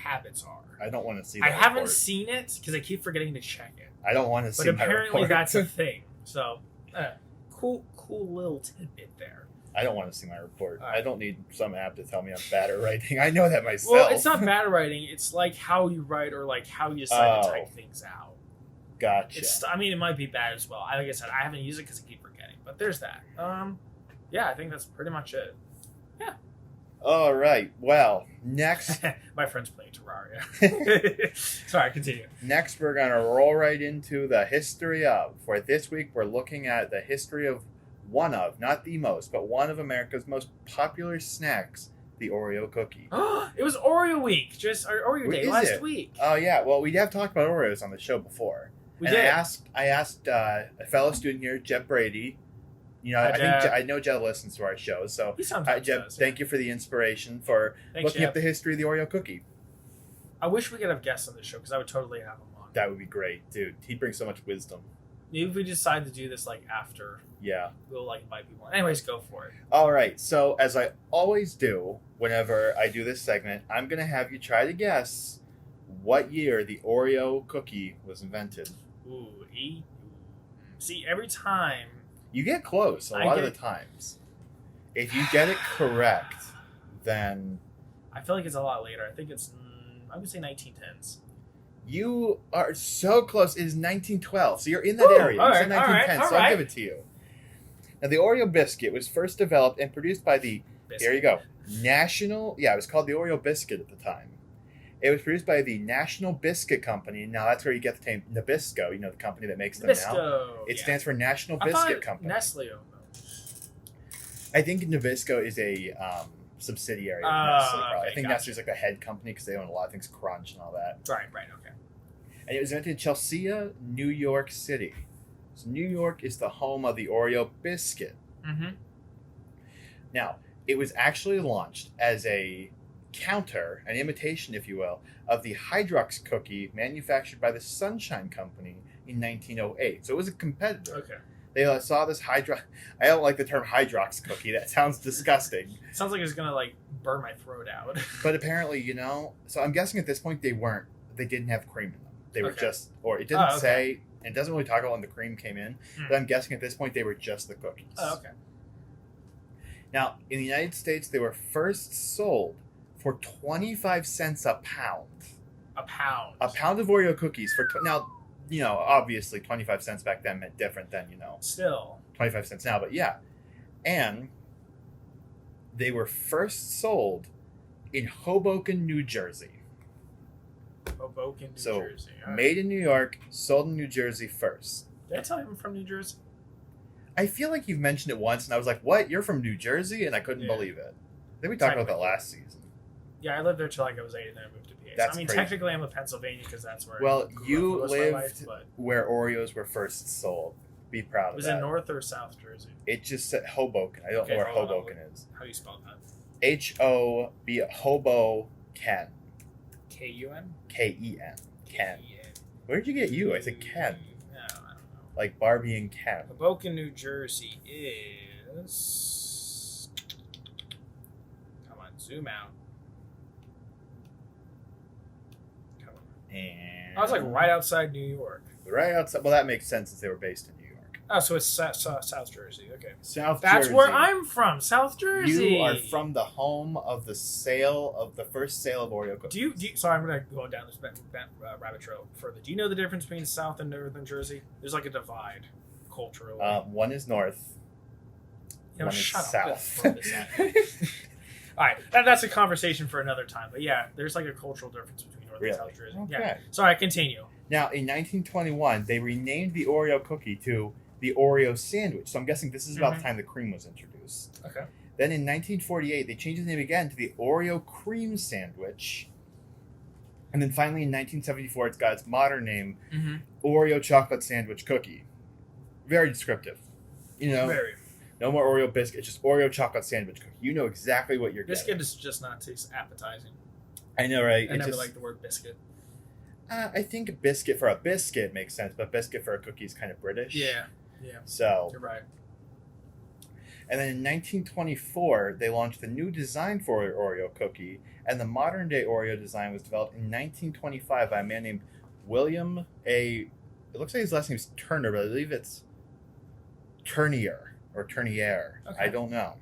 S1: habits are.
S2: I don't want to see that.
S1: I haven't
S2: report.
S1: seen it because I keep forgetting to check it.
S2: I don't want to see
S1: But
S2: my
S1: apparently
S2: report.
S1: that's a thing. So, cool little tidbit there.
S2: I don't want to see my report.
S1: All right.
S2: I don't need some app to tell me I'm bad at writing. I know that myself.
S1: Well, it's not bad writing. It's like how you write or like how you decide to type things out.
S2: Gotcha.
S1: I mean, it might be bad as well. Like I said, I haven't used it because I keep forgetting. But there's that. Yeah, I think that's pretty much it. Yeah.
S2: All right. Well, next.
S1: My friend's playing Terraria. Sorry, continue.
S2: Next, we're going to roll right into the history of. For this week, we're looking at the history of one of, not the most, but one of America's most popular snacks, the Oreo cookie.
S1: It was Oreo week, Oreo
S2: What
S1: Day
S2: is
S1: last
S2: it?
S1: week.
S2: Oh, yeah. Well, we have talked about Oreos on the show before.
S1: We
S2: and
S1: did.
S2: I asked a fellow student here, Jeb Brady. You know, I know Jeb listens to our show, so
S1: He sometimes
S2: Jeb,
S1: does,
S2: thank you for the inspiration for
S1: Thanks,
S2: looking up
S1: Jeb.
S2: the history of the Oreo cookie.
S1: I wish we could have guests on the show because I would totally have them on.
S2: That would be great, dude. He brings so much wisdom.
S1: Maybe if we decide to do this like after,
S2: Yeah.
S1: we'll like invite people. Anyways, go for it.
S2: All right. So as I always do whenever I do this segment, I'm gonna have you try to guess what year the Oreo cookie was invented.
S1: Ooh, see, every time.
S2: You get close a lot of the times. If you get it correct, then
S1: I feel like it's a lot later. I think it's, I would say 1910s.
S2: you are so close. It is 1912, so you're in that
S1: Ooh,
S2: area.
S1: all
S2: You
S1: right,
S2: said 1910,
S1: all
S2: so
S1: right.
S2: I'll give it to you. Now, the Oreo biscuit was first developed and produced by the Here you go. It was called the Oreo biscuit at the time. It was produced by the National Biscuit Company. Now, that's where you get the name Nabisco, the company that makes them now.
S1: Nabisco.
S2: It stands for National
S1: I
S2: Biscuit
S1: thought
S2: Company.
S1: Nestle owned them.
S2: I think Nabisco is a subsidiary of Nestle, probably.
S1: Okay,
S2: I think
S1: gotcha.
S2: Nestle's like the head company because they own a lot of things, Crunch and all that.
S1: Right, okay.
S2: And it was invented in Chelsea, New York City. So New York is the home of the Oreo biscuit.
S1: Mm-hmm.
S2: Now, it was actually launched as a counter, an imitation, if you will, of the Hydrox cookie manufactured by the Sunshine Company in 1908. So it was a competitor.
S1: Okay.
S2: They saw this Hydrox. I don't like the term Hydrox cookie. That sounds disgusting.
S1: Sounds like it's gonna like burn my throat out.
S2: But apparently, so I'm guessing at this point they didn't have cream in them. They were just, or it didn't say, and it doesn't really talk about when the cream came in, but I'm guessing at this point they were just the cookies.
S1: Oh, okay.
S2: Now, in the United States, they were first sold for 25 cents a pound.
S1: A pound.
S2: A pound of Oreo cookies now, obviously 25 cents back then meant different than,
S1: Still.
S2: 25 cents now, but yeah. And they were first sold in Hoboken, New Jersey.
S1: Hoboken, New
S2: So,
S1: Jersey. All right.
S2: made in New York, sold in New Jersey first.
S1: Did I tell you I'm from New Jersey?
S2: I feel like you've mentioned it once, and I was like, what? You're from New Jersey? And I couldn't believe it. I think we talked about that last season.
S1: Yeah, I lived there till like I was 8 and then I moved to PA.
S2: That's
S1: crazy. Technically I'm a Pennsylvania because that's where
S2: Well,
S1: I grew
S2: you
S1: up for most of my life,
S2: lived
S1: but
S2: where Oreos were first sold. Be proud of
S1: was
S2: that.
S1: it North or South Jersey?
S2: It just said Hoboken. I don't know where Hoboken is.
S1: How do you spell that?
S2: H-O-B, Hoboken.
S1: K-U-N?
S2: K-E-N. Ken.
S1: K-E-N.
S2: Where did you get you? I said Ken.
S1: No, I don't know.
S2: Like Barbie and Ken.
S1: Hoboken, New Jersey is... Come on, zoom out.
S2: And
S1: I was like right outside New York.
S2: right outside. Well, that makes sense since they were based in New York.
S1: Oh, so it's South Jersey. Okay.
S2: South
S1: That's
S2: Jersey.
S1: where I'm from, South Jersey.
S2: You are from the home of the first sale of Oreo cookies.
S1: Do you sorry, I'm going to go down this rabbit trail further. Do you know the difference between South and Northern Jersey? There's like a divide culturally.
S2: One is north.
S1: One is
S2: shut
S1: south. All right, that's a conversation for another time. But yeah, there's like a cultural difference between North and South Jersey.
S2: Okay.
S1: Yeah. Sorry, continue.
S2: Now, in 1921, they renamed the Oreo cookie to the Oreo sandwich. So I'm guessing this is about the time the cream was introduced.
S1: Okay.
S2: Then in 1948, they changed the name again to the Oreo cream sandwich. And then finally in 1974, it's got its modern name, Oreo chocolate sandwich cookie. Very descriptive. You know, no more Oreo biscuit, it's just Oreo chocolate sandwich cookie. You know exactly what you're
S1: biscuit
S2: getting.
S1: Biscuit is just not taste appetizing.
S2: I know, right?
S1: I never liked the word biscuit.
S2: I think biscuit for a biscuit makes sense, but biscuit for a cookie is kind of British.
S1: Yeah.
S2: So
S1: you're right.
S2: And then in 1924, they launched a new design for an Oreo cookie, and the modern day Oreo design was developed in 1925 by a man named William A. It looks like his last name's Turner, but I believe it's Turnier or Turnier.
S1: Okay.
S2: I don't know.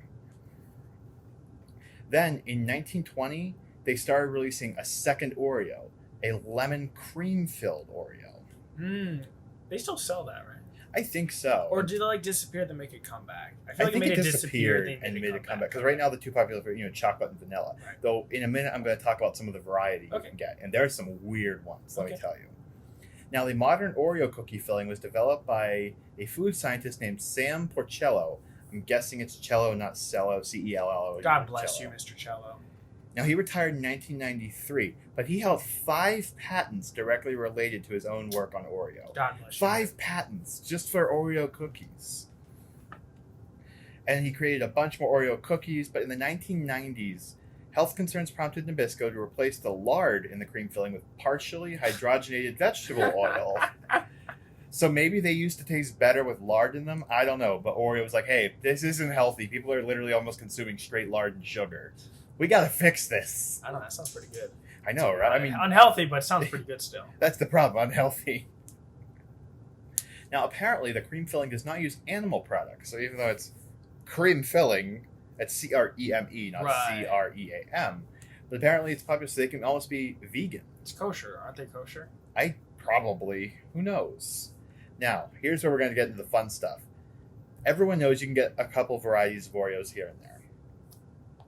S2: Then in 1920, they started releasing a second Oreo, a lemon cream filled Oreo.
S1: They still sell that, right?
S2: I think so.
S1: Or did it like disappear to make it come back?
S2: I think it disappeared and made it come back. Because right now the two popular, chocolate and vanilla.
S1: Right.
S2: Though in a minute I'm going to talk about some of the variety you can get, and there's some weird ones. Let me tell you. Now the modern Oreo cookie filling was developed by a food scientist named Sam Porcello. I'm guessing it's cello, not cello. Cello.
S1: God bless you, Mr. Cello.
S2: Now he retired in 1993, but he held 5 patents directly related to his own work on Oreo.
S1: God bless you.
S2: 5 patents just for Oreo cookies. And he created a bunch more Oreo cookies, but in the 1990s, health concerns prompted Nabisco to replace the lard in the cream filling with partially hydrogenated vegetable oil. So maybe they used to taste better with lard in them. I don't know, but Oreo was like, hey, this isn't healthy. People are literally almost consuming straight lard and sugar. We gotta fix this.
S1: I don't know, that sounds pretty good.
S2: I know, right? I mean,
S1: unhealthy, but it sounds pretty good still.
S2: That's the problem, unhealthy. Now, apparently, the cream filling does not use animal products. So even though it's cream filling, it's C-R-E-M-E, not C-R-E-A-M. But apparently it's popular, so they can almost be vegan.
S1: It's kosher. Aren't they kosher?
S2: Probably. Who knows? Now, here's where we're going to get into the fun stuff. Everyone knows you can get a couple varieties of Oreos here and there.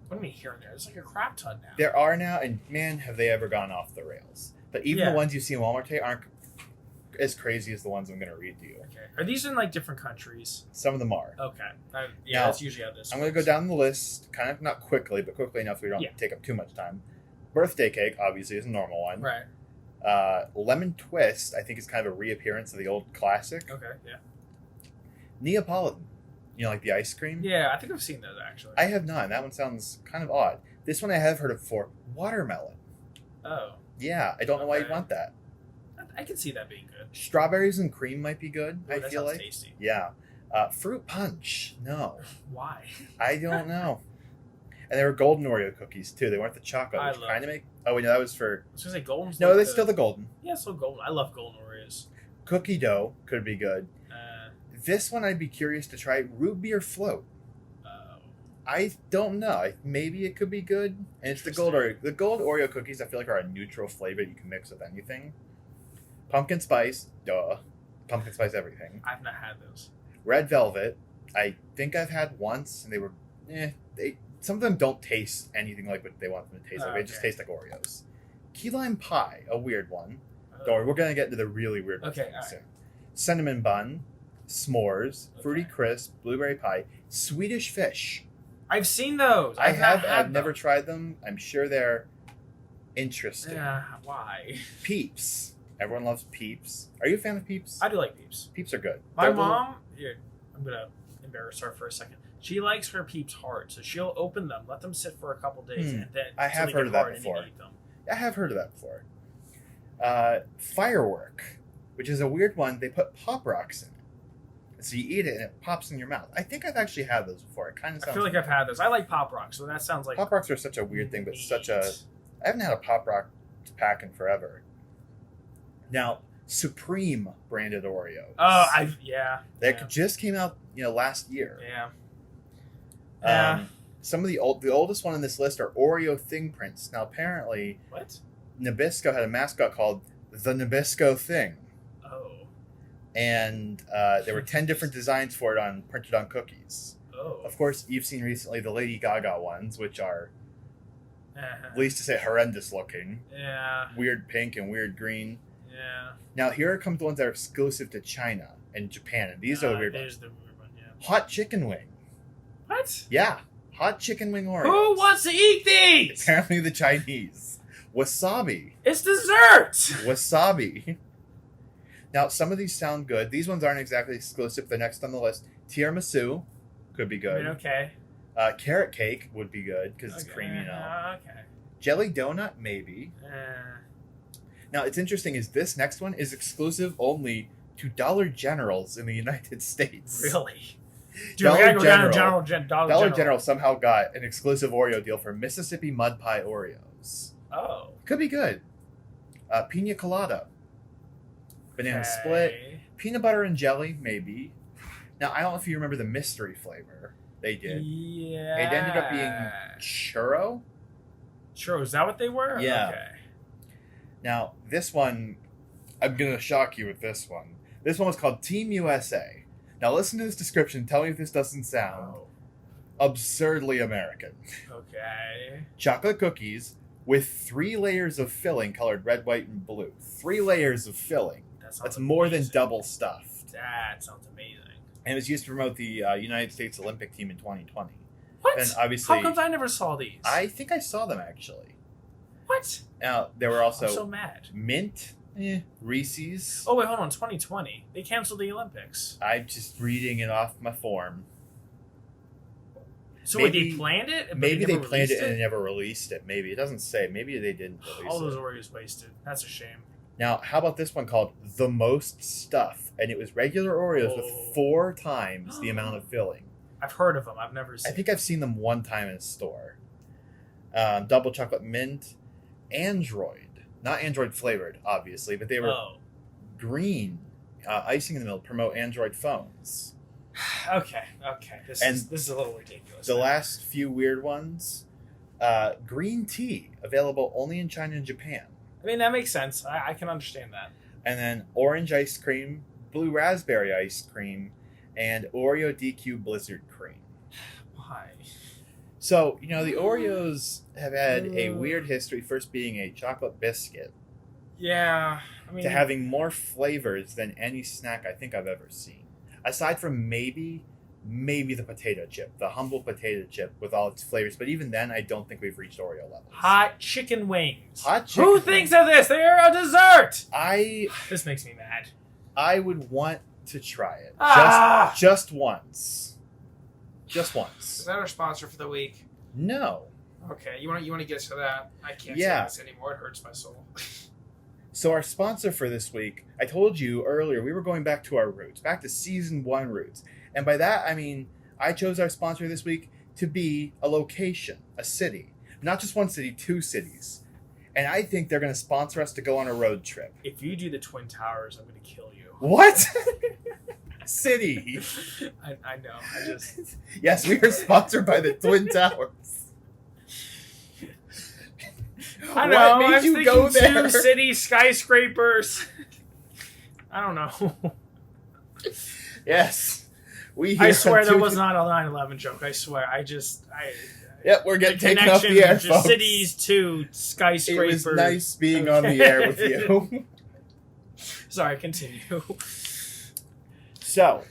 S1: What do you mean here and there? There's like a crap ton now.
S2: There are now, and man, have they ever gone off the rails. But even the ones you see in Walmart today aren't as crazy as the ones I'm going to read to you.
S1: Okay. Are these in like different countries?
S2: Some of them are.
S1: Okay. Now, that's usually how this
S2: I'm going to go down the list, kind of not quickly, but quickly enough so we don't take up too much time. Birthday cake, obviously, is a normal one.
S1: Right.
S2: Lemon twist, I think, is kind of a reappearance of the old classic.
S1: Okay, yeah.
S2: Neapolitan. Like the ice cream?
S1: Yeah, I think I've seen those, actually.
S2: I have not. That one sounds kind of odd. This one I have heard of before. Watermelon.
S1: Oh.
S2: Yeah, I don't know why you'd want that.
S1: I can see that being good.
S2: Strawberries and cream might be good, I feel like.
S1: Tasty.
S2: Yeah. Fruit punch. No.
S1: Why?
S2: I don't know. And there were golden Oreo cookies, too. They weren't the chocolate, which kind of make... Oh, wait, no, that was for...
S1: I was going to say golden.
S2: No, that's still the golden.
S1: Yeah, still golden. I love golden Oreos.
S2: Cookie dough could be good. This one I'd be curious to try. Root beer float. I don't know. Maybe it could be good. And it's the gold Oreo. The gold Oreo cookies I feel like are a neutral flavor you can mix with anything. Pumpkin spice. Duh. Pumpkin spice everything.
S1: I've not had those.
S2: Red velvet. I think I've had once, and they were... some of them don't taste anything like what they want them to taste like. They just taste like Oreos. Key lime pie. A weird one. Don't worry. We're going to get into the really weird ones soon. Cinnamon bun. S'mores, Fruity Crisp, blueberry pie, Swedish fish.
S1: I've seen those.
S2: I've never tried them. I'm sure they're interesting.
S1: Yeah, why?
S2: Peeps. Everyone loves Peeps. Are you a fan of Peeps?
S1: I do like Peeps.
S2: Peeps are good.
S1: My mom, I'm going to embarrass her for a second. She likes her Peeps hard, so she'll open them, let them sit for a couple days, and then
S2: I have heard of that before. I have heard of that before. Firework, which is a weird one. They put Pop Rocks in it. So you eat it and it pops in your mouth. I think I've actually had those before. It kind of sounds...
S1: I feel like I've had those. I like Pop Rocks, so that sounds like...
S2: Pop Rocks are such a weird thing, but I haven't had a Pop Rock pack in forever. Now, Supreme branded Oreos.
S1: Oh,
S2: That just came out, last year.
S1: Yeah.
S2: Some of the oldest one on this list are Oreo Thing prints. Now, apparently,
S1: What?
S2: Nabisco had a mascot called the Nabisco Thing.
S1: Oh.
S2: And there were 10 different designs for it printed on cookies.
S1: Oh.
S2: Of course, you've seen recently the Lady Gaga ones, which are,
S1: Uh-huh.
S2: least to say, horrendous looking.
S1: Yeah.
S2: Weird pink and weird green.
S1: Yeah.
S2: Now, here comes the ones that are exclusive to China and Japan. And these are the weird ones.
S1: There's the weird one, yeah.
S2: Hot chicken wing.
S1: What?
S2: Yeah. Hot chicken wing Oreos.
S1: Who wants to eat these?
S2: Apparently the Chinese. Wasabi.
S1: It's dessert!
S2: Wasabi. Now, some of these sound good. These ones aren't exactly exclusive. They're next on the list. Tiramisu could be
S1: I
S2: good.
S1: mean, okay.
S2: Carrot cake would be good because it's creamy,
S1: Okay.
S2: Jelly donut, maybe. Now, it's interesting is this next one is exclusive only to Dollar Generals in the United States.
S1: Really? Dude, we gotta go down to
S2: Dollar General somehow got an exclusive Oreo deal for Mississippi Mud Pie Oreos.
S1: Oh.
S2: Could be good. Pina Colada. Banana Split. Peanut butter and jelly, maybe. Now, I don't know if you remember the mystery flavor they did.
S1: Yeah.
S2: It ended up being churro.
S1: Churro, is that what they were?
S2: Yeah.
S1: Okay.
S2: Now, this one, I'm going to shock you with this one. This one was called Team USA. Now, listen to this description. Tell me if this doesn't sound absurdly American.
S1: Okay.
S2: Chocolate cookies with 3 layers of filling colored red, white, and blue. 3 layers of filling. That's more than double stuffed.
S1: That sounds amazing.
S2: And it was used to promote the United States Olympic team in 2020.
S1: What?
S2: And obviously,
S1: how come I never saw these?
S2: I think I saw them, actually.
S1: What?
S2: Now, there were also
S1: I'm so mad.
S2: Mint, Reese's.
S1: Oh, wait, hold on. 2020. They canceled the Olympics.
S2: I'm just reading it off my form.
S1: So maybe, they planned it? But
S2: maybe they planned it
S1: it
S2: and never released it. Maybe. It doesn't say. Maybe they didn't release
S1: All those
S2: it.
S1: Oreos wasted. That's a shame.
S2: Now, how about this one called The Most Stuff? And it was regular Oreos with 4 times the amount of filling.
S1: I've heard of them. I've never seen
S2: I think I've seen them one time in a store. Double chocolate mint. Android. Not Android flavored, obviously, but they were green. Icing in the middle to promote Android phones.
S1: Okay. This is a little ridiculous.
S2: The last few weird ones. Green tea. Available only in China and Japan.
S1: I mean, that makes sense. I can understand that.
S2: And then orange ice cream, blue raspberry ice cream, and Oreo DQ Blizzard cream.
S1: Why?
S2: So, the Oreos have had a weird history, first being a chocolate biscuit.
S1: Yeah. I mean,
S2: to having more flavors than any snack I think I've ever seen. Aside from maybe the potato chip, the humble potato chip with all its flavors. But even then, I don't think we've reached Oreo levels.
S1: Hot chicken wings.
S2: Who
S1: thinks of this? They're a dessert.
S2: This
S1: makes me mad.
S2: I would want to try it. Just once. Just once.
S1: Is that our sponsor for the week?
S2: No.
S1: Okay, you want to get to that? I can't say this anymore. It hurts my soul.
S2: So our sponsor for this week, I told you earlier, we were going back to our roots, back to season 1 roots. And by that, I mean, I chose our sponsor this week to be a location, a city. Not just one city, 2 cities. And I think they're going to sponsor us to go on a road trip.
S1: If you do the Twin Towers, I'm going to kill you.
S2: What? City.
S1: I know.
S2: Yes, we are sponsored by the Twin Towers.
S1: I know.
S2: What made
S1: I'm
S2: you go
S1: thinking
S2: there?
S1: 2 city skyscrapers. I don't know.
S2: Yes.
S1: I swear that was not a 9/11 joke. I swear.
S2: Yep, we're getting taken off the air, folks.
S1: Cities to skyscrapers.
S2: It was nice being on the air with you.
S1: Sorry, continue.
S2: So,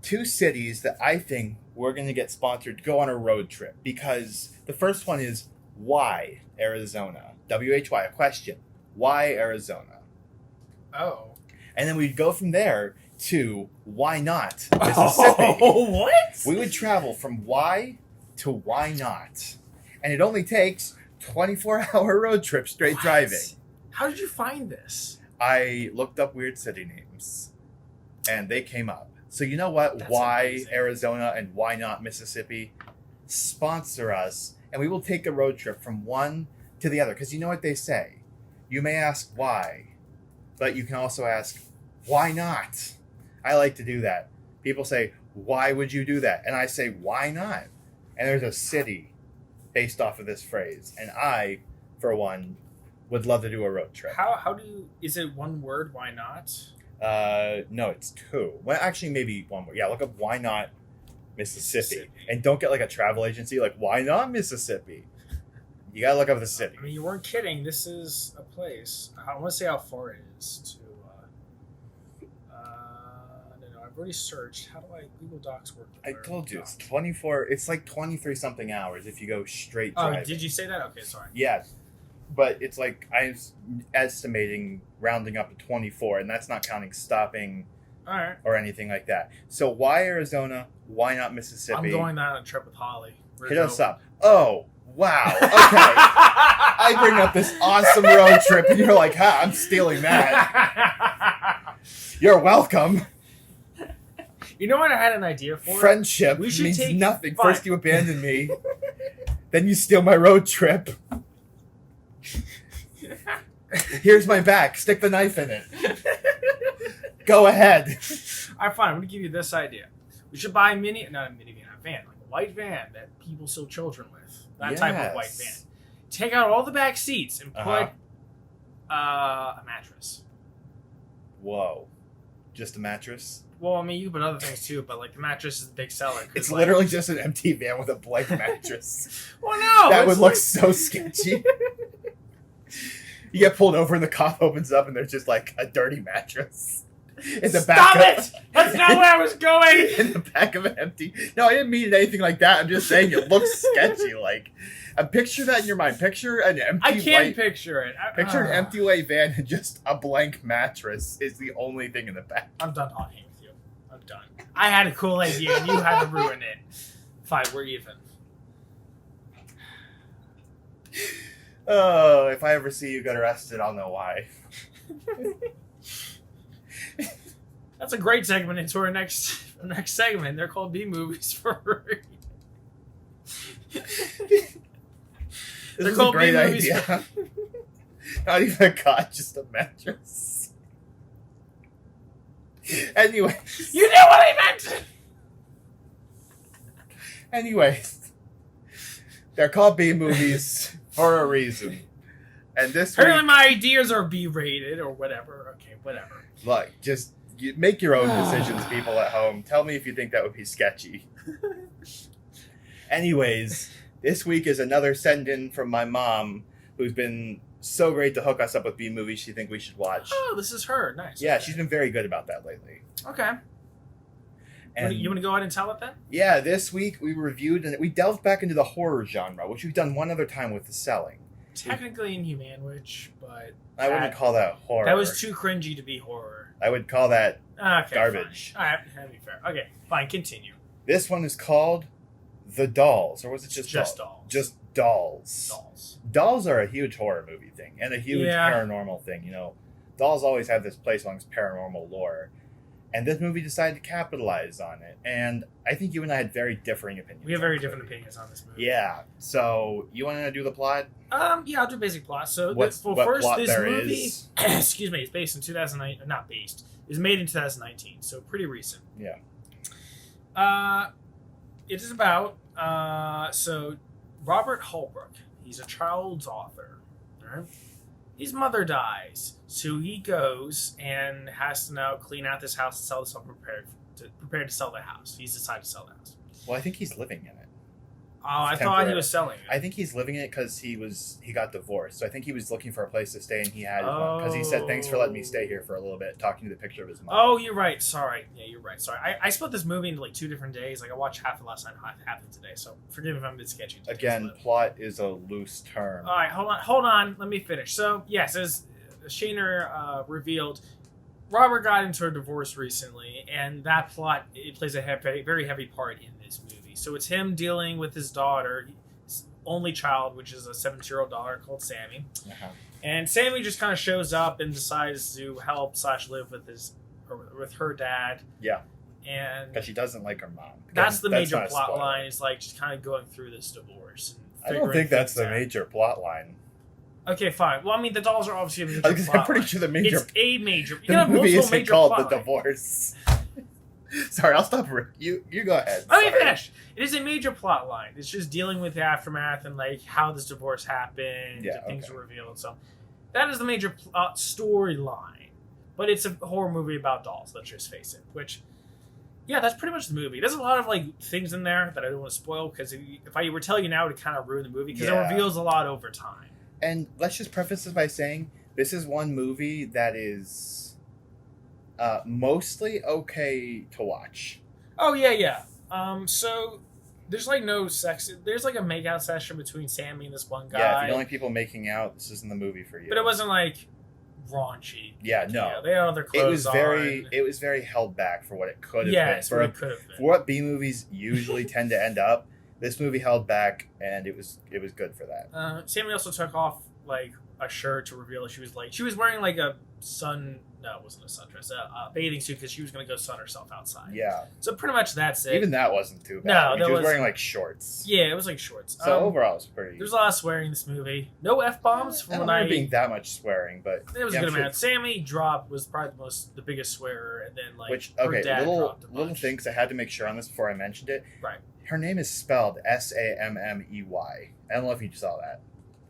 S2: 2 cities that I think we're going to get sponsored to go on a road trip. Because the first one is, why Arizona? WHY, a question. Why Arizona?
S1: Oh.
S2: And then we'd go from there to why not Mississippi.
S1: Oh, what?
S2: We would travel from why to why not. And it only takes 24-hour road trip straight driving.
S1: How did you find this?
S2: I looked up weird city names, and they came up. So you know what?
S1: That's
S2: why
S1: amazing.
S2: Arizona and why not Mississippi? Sponsor us, and we will take a road trip from one to the other. Because you know what they say. You may ask why, But you can also ask, why not? I like to do that. People say, why would you do that? And I say, why not? And there's a city based off of this phrase. And I, for one, would love to do a road trip.
S1: Is it one word, why not?
S2: No, it's two. Well, actually, maybe one more. Yeah, look up why not Mississippi. And don't get like a travel agency like, why not Mississippi? You gotta look up the city.
S1: I mean, you weren't kidding. This is a place. I want to say how far it is to. No, I've already searched. How do I Google Docs work?
S2: I told you it's 24. It's like 23 something hours if you go straight.
S1: Oh,
S2: driving.
S1: did you say that? Okay, sorry.
S2: Yeah, but it's like I'm estimating rounding up to 24, and that's not counting stopping.
S1: All right.
S2: Or anything like that. So why Arizona? Why not Mississippi?
S1: I'm going on a trip with Holly.
S2: Hit us up. Oh, wow. Okay. I bring up this awesome road trip, and you're like, I'm stealing that. You're welcome.
S1: You know what I had an idea for?
S2: Friendship means nothing. Fine. First you abandon me, then you steal my road trip. Here's my back. Stick the knife in it. Go ahead.
S1: All right, fine. I'm going to give you this idea. We should buy a van, like a white van that people steal children with. That type of white van. Take out all the back seats and put a mattress.
S2: Whoa. Just a mattress?
S1: Well, I mean, you can put other things too, but like the mattress is the big seller.
S2: It's literally just an empty van with a blank mattress.
S1: Well, no.
S2: That would look so sketchy. You get pulled over and the cop opens up and there's just like a dirty mattress. In the
S1: Stop it! That's not where I was going!
S2: In the back of an empty... No, I didn't mean anything like that. I'm just saying it looks sketchy. Like, picture that in your mind. Picture an empty
S1: I can't picture it.
S2: Picture an empty white van and just a blank mattress is the only thing in the back.
S1: I'm done talking with you. I'm done. I had a cool idea and you had to ruin it. Fine, we're even.
S2: Oh, if I ever see you get arrested, I'll know why.
S1: That's a great segment into our next segment. They're called B movies for.
S2: They're called a great idea. Not even a cot, just a mattress. Anyway,
S1: you knew what I meant.
S2: Anyways, they're called B movies for a reason. And this
S1: apparently my ideas are B-rated or whatever. Okay, whatever.
S2: Look, just make your own decisions, people at home. Tell me if you think that would be sketchy. Anyways, this week is another send-in from my mom, who's been so great to hook us up with B movies she thinks we should watch.
S1: Oh, this is her. Nice.
S2: Yeah,
S1: okay.
S2: She's been very good about that lately.
S1: Okay. And you want to go ahead and tell it then?
S2: Yeah, this week we reviewed and we delved back into the horror genre, which we've done one other time with The Selling.
S1: Technically Inhuman, but
S2: I wouldn't call that horror.
S1: That was too cringy to be horror.
S2: I would call that garbage.
S1: Fine. All right, that'd be fair. Okay, fine, continue.
S2: This one is called The Dolls, or was it just
S1: Dolls?
S2: Just Dolls. Dolls are a huge horror movie thing and a huge paranormal thing. You know, dolls always have this place amongst paranormal lore. And this movie decided to capitalize on it. And I think you and I had very differing opinions.
S1: We have very different opinions on this movie.
S2: Yeah. So, you want to do the plot?
S1: Yeah, I'll do a basic plot. So,
S2: what
S1: first,
S2: plot
S1: this
S2: there
S1: movie,
S2: is.
S1: excuse me, it's based in 2009. Not based. It's made in 2019, so pretty recent.
S2: Yeah.
S1: It is about, so, Robert Holbrook. He's a child's author. Right? His mother dies, so he goes and has to now clean out this house and sell this, prepared to sell the house. He's decided to sell the house.
S2: Well, I think he's living in it.
S1: Oh, I thought he was selling it.
S2: I think he's living in it because he got divorced. So I think he was looking for a place to stay, and he had one because he said, "Thanks for letting me stay here for a little bit." Talking to the picture of his mom.
S1: Oh, you're right. Sorry. Yeah, you're right. Sorry. I split this movie into like 2 different days. Like I watched half of last night, half of today. So forgive me if I'm a bit sketchy.
S2: Again, plot is a loose term.
S1: All right, hold on. Let me finish. So yes, as Shaner revealed, Robert got into a divorce recently, and that plot plays a very heavy part in this movie. So it's him dealing with his daughter, his only child, which is a 17-year-old daughter called Sammy. Uh-huh. And Sammy just kind of shows up and decides to help / live with her dad.
S2: Yeah.
S1: And
S2: because she doesn't like her mom.
S1: That's the major plot line. Is like just kind of going through this divorce.
S2: I don't think that's the major plot line.
S1: Okay, fine. Well, I mean, the dolls are obviously a major
S2: I'm
S1: plot
S2: pretty
S1: line.
S2: sure the major...
S1: It's a major... You
S2: The
S1: have
S2: movie
S1: multiple
S2: isn't
S1: major
S2: called
S1: plot
S2: The
S1: lines.
S2: Divorce. Sorry, I'll stop. You go ahead.
S1: Let me
S2: Sorry.
S1: finish. It is a major plot line. It's just dealing with the aftermath and like how this divorce happened,
S2: Yeah,
S1: things
S2: okay.
S1: were revealed. So that is the major storyline. But it's a horror movie about dolls. Let's just face it. Which, yeah, that's pretty much the movie. There's a lot of like things in there that I don't want to spoil because if I were to tell you now, it would kind of ruin the movie because
S2: Yeah.
S1: it reveals a lot over time.
S2: And let's just preface this by saying this is one movie that is mostly okay to watch.
S1: Oh yeah. So there's like no sex. There's like a makeout session between Sammy and this one guy.
S2: Yeah, if you don't like people making out, this isn't the movie for you.
S1: But it wasn't like raunchy.
S2: Yeah, no.
S1: Yeah, they had other clothes
S2: It was very held back for what it could have
S1: Yeah,
S2: been.
S1: it's
S2: For,
S1: what it could have been.
S2: for what B movies usually tend to end up, this movie held back, and it was good for that.
S1: Sammy also took off like a shirt to reveal she was wearing like a it wasn't a sundress, a bathing suit because she was going to go sun herself outside.
S2: Yeah.
S1: So pretty much that's it.
S2: Even that wasn't too bad.
S1: No,
S2: I mean,
S1: that
S2: she was
S1: was-
S2: wearing like shorts.
S1: Yeah, it was like shorts.
S2: So overall, it's pretty.
S1: There's a lot of swearing in this movie. No F bombs
S2: I
S1: from
S2: don't
S1: when
S2: remember being that much swearing, but
S1: It was
S2: yeah,
S1: a
S2: I'm
S1: good
S2: sure-
S1: amount. Sammy was probably the biggest swearer, and then like
S2: Which
S1: her
S2: okay,
S1: dad
S2: little
S1: dropped a
S2: little
S1: bunch.
S2: things I had to make sure on this before I mentioned it.
S1: Right.
S2: Her name is spelled Sammey. I don't know if you saw that.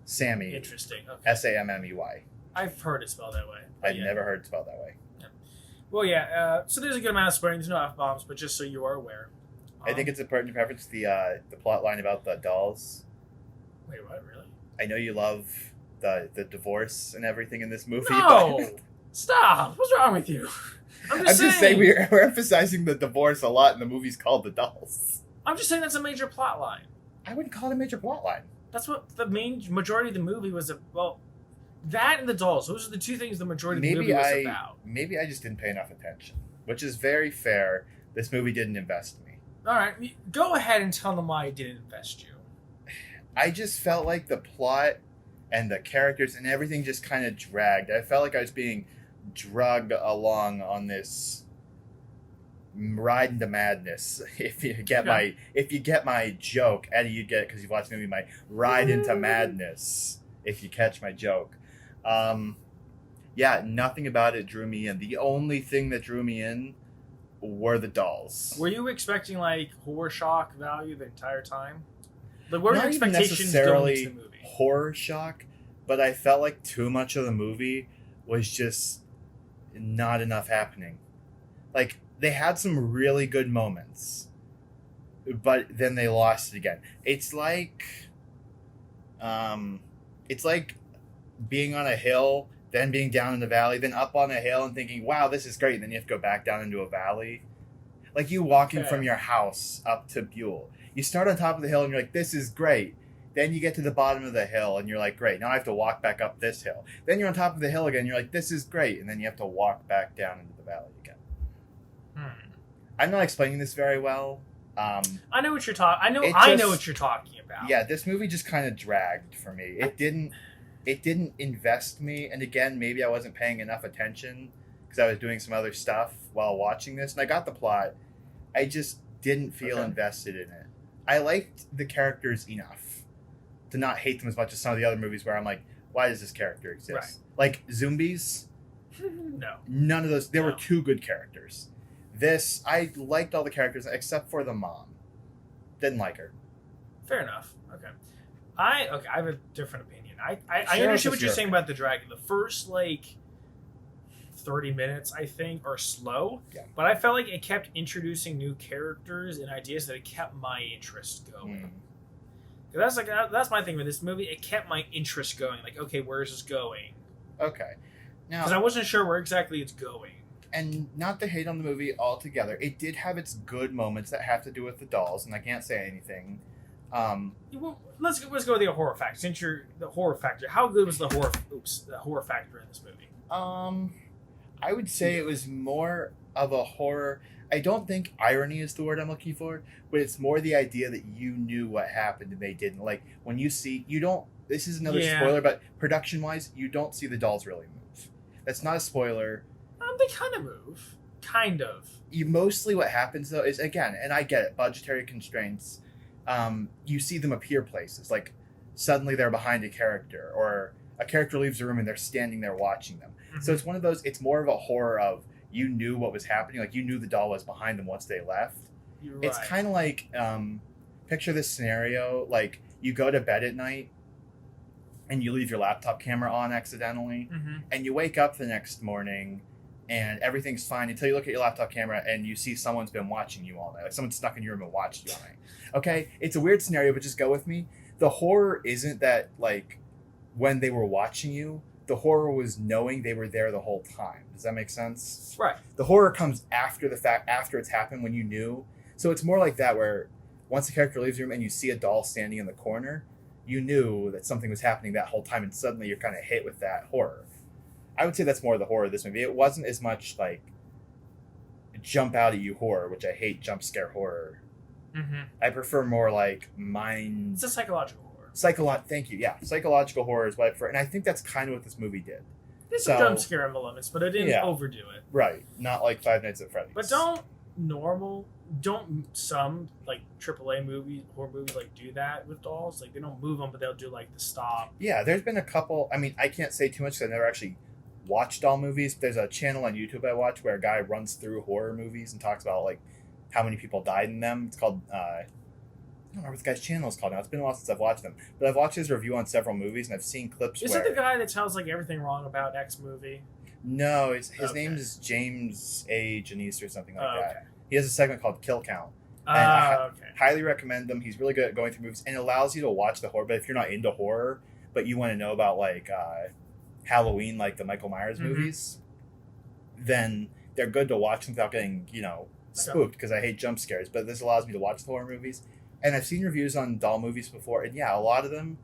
S2: Sammy.
S1: Interesting. Okay.
S2: Sammey.
S1: I've heard it spelled that way.
S2: I've
S1: Yeah.
S2: never heard it spelled that way.
S1: Well, yeah. So there's a good amount of swearing. There's no F bombs, but just so you are aware.
S2: I think it's important to preface the plot line about the dolls.
S1: Wait, what? Really?
S2: I know you love the divorce and everything in this movie.
S1: No!
S2: But
S1: Stop! What's wrong with you?
S2: I'm just saying we're emphasizing the divorce a lot, and the movie's called The Dolls.
S1: I'm just saying that's a major plot line.
S2: I wouldn't call it a major plot line.
S1: That's what the main majority of the movie was. Well, that and the dolls. Those are the two things the majority of the movie was about.
S2: Maybe I just didn't pay enough attention, which is very fair. This movie didn't invest in me.
S1: All right, go ahead and tell them why it didn't invest you.
S2: I just felt like the plot and the characters and everything just kind of dragged. I felt like I was being drugged along on this ride into madness. If you get my joke, Eddie, you get it because you've watched the movie. My ride into madness. If you catch my joke, yeah, nothing about it drew me in. The only thing that drew me in were the dolls.
S1: Were you expecting like horror shock value the entire time? Like, what were your
S2: Not even
S1: expectations going
S2: necessarily
S1: into the movie?
S2: horror shock, but I felt like too much of the movie was just not enough happening. Like, they had some really good moments, but then they lost it again. It's like being on a hill, then being down in the valley, then up on a hill and thinking, wow, this is great. And then you have to go back down into a valley. Like you walking from your house up to Buell. You start on top of the hill and you're like, this is great. Then you get to the bottom of the hill and you're like, great, now I have to walk back up this hill. Then you're on top of the hill again, and you're like, this is great. And then you have to walk back down into the valley again. I'm not explaining this very well.
S1: I know what you're talking. I know what you're talking about.
S2: Yeah, this movie just kind of dragged for me. It didn't invest me, and again, maybe I wasn't paying enough attention because I was doing some other stuff while watching this, and I got the plot. I just didn't feel invested in it. I liked the characters enough to not hate them as much as some of the other movies where I'm like, why does this character exist?
S1: Right.
S2: Like Zombies,
S1: No.
S2: none of those. There were
S1: No.
S2: two good characters. This, I liked all the characters except for the mom. Didn't like her.
S1: Fair enough. Okay. I have a different opinion. I
S2: Share
S1: understand
S2: with
S1: what
S2: us
S1: you're
S2: your
S1: saying about the dragon. The first like 30 minutes, I think, are slow.
S2: Yeah.
S1: But I felt like it kept introducing new characters and ideas that it kept my interest going. 'Cause that's my thing with this movie. It kept my interest going. Like, okay, where is this going?
S2: Okay. Now,
S1: Because I wasn't sure where exactly it's going.
S2: and not to hate on the movie altogether, it did have its good moments that have to do with the dolls, and I can't say anything.
S1: Well, let's go with the horror factor. Since you're the horror factor, how good was the horror factor in this movie?
S2: I would say it was more of a horror. I don't think irony is the word I'm looking for, but it's more the idea that you knew what happened and they didn't. Like, when you see, you don't, this is another spoiler, but production-wise, you don't see the dolls really move. That's not a spoiler.
S1: They kind of move. Kind of.
S2: Mostly what happens, though, is, again, and I get it, budgetary constraints, you see them appear places. Like, suddenly they're behind a character, or a character leaves the room and they're standing there watching them.
S1: Mhm.
S2: So it's one of those. It's more of a horror of you knew what was happening, like you knew the doll was behind them once they left.
S1: You're
S2: It's
S1: right.
S2: kind of like picture this scenario: like you go to bed at night and you leave your laptop camera on accidentally, and you wake up the next morning and everything's fine until you look at your laptop camera and you see someone's been watching you all night. Like someone snuck in your room and watched you all night. Okay, it's a weird scenario, but just go with me. The horror isn't that like when they were watching you. The horror was knowing they were there the whole time. Does that make sense?
S1: Right.
S2: The horror comes after the fact, after it's happened, when you knew. So it's more like that, where once the character leaves the room and you see a doll standing in the corner, you knew that something was happening that whole time, and suddenly you're kind of hit with that horror. I would say that's more the horror of this movie. It wasn't as much like jump out at you horror, which I hate jump scare horror. I prefer more like mind.
S1: It's a psychological horror.
S2: Thank you. Yeah, psychological horror is what I prefer, and I think that's kind of what this movie did.
S1: There's some jump scare elements, but it didn't overdo it.
S2: Right, not like Five Nights at Freddy's.
S1: But don't some like AAA movies, horror movies, like do that with dolls? Like they don't move them, but they'll do like the stop.
S2: Yeah, there's been a couple. I mean, I can't say too much because I never actually watched doll movies. There's a channel on YouTube I watch where a guy runs through horror movies and talks about like how many people died in them. It's called I don't remember what the guy's channel is called now. It's been a while since I've watched them. But I've watched his review on several movies, and I've seen clips
S1: Is
S2: where...
S1: it the guy that tells like everything wrong about X movie?
S2: No, his name is James A. Janice or something like that.
S1: Okay.
S2: He has a segment called Kill Count. And I
S1: Okay.
S2: highly recommend him. He's really good at going through movies, and it allows you to watch the horror. But if you're not into horror, but you want to know about like Halloween, like the Michael Myers movies, then they're good to watch without getting, spooked, because I hate jump scares. But this allows me to watch the horror movies. And I've seen reviews on doll movies before, and yeah, a lot of them,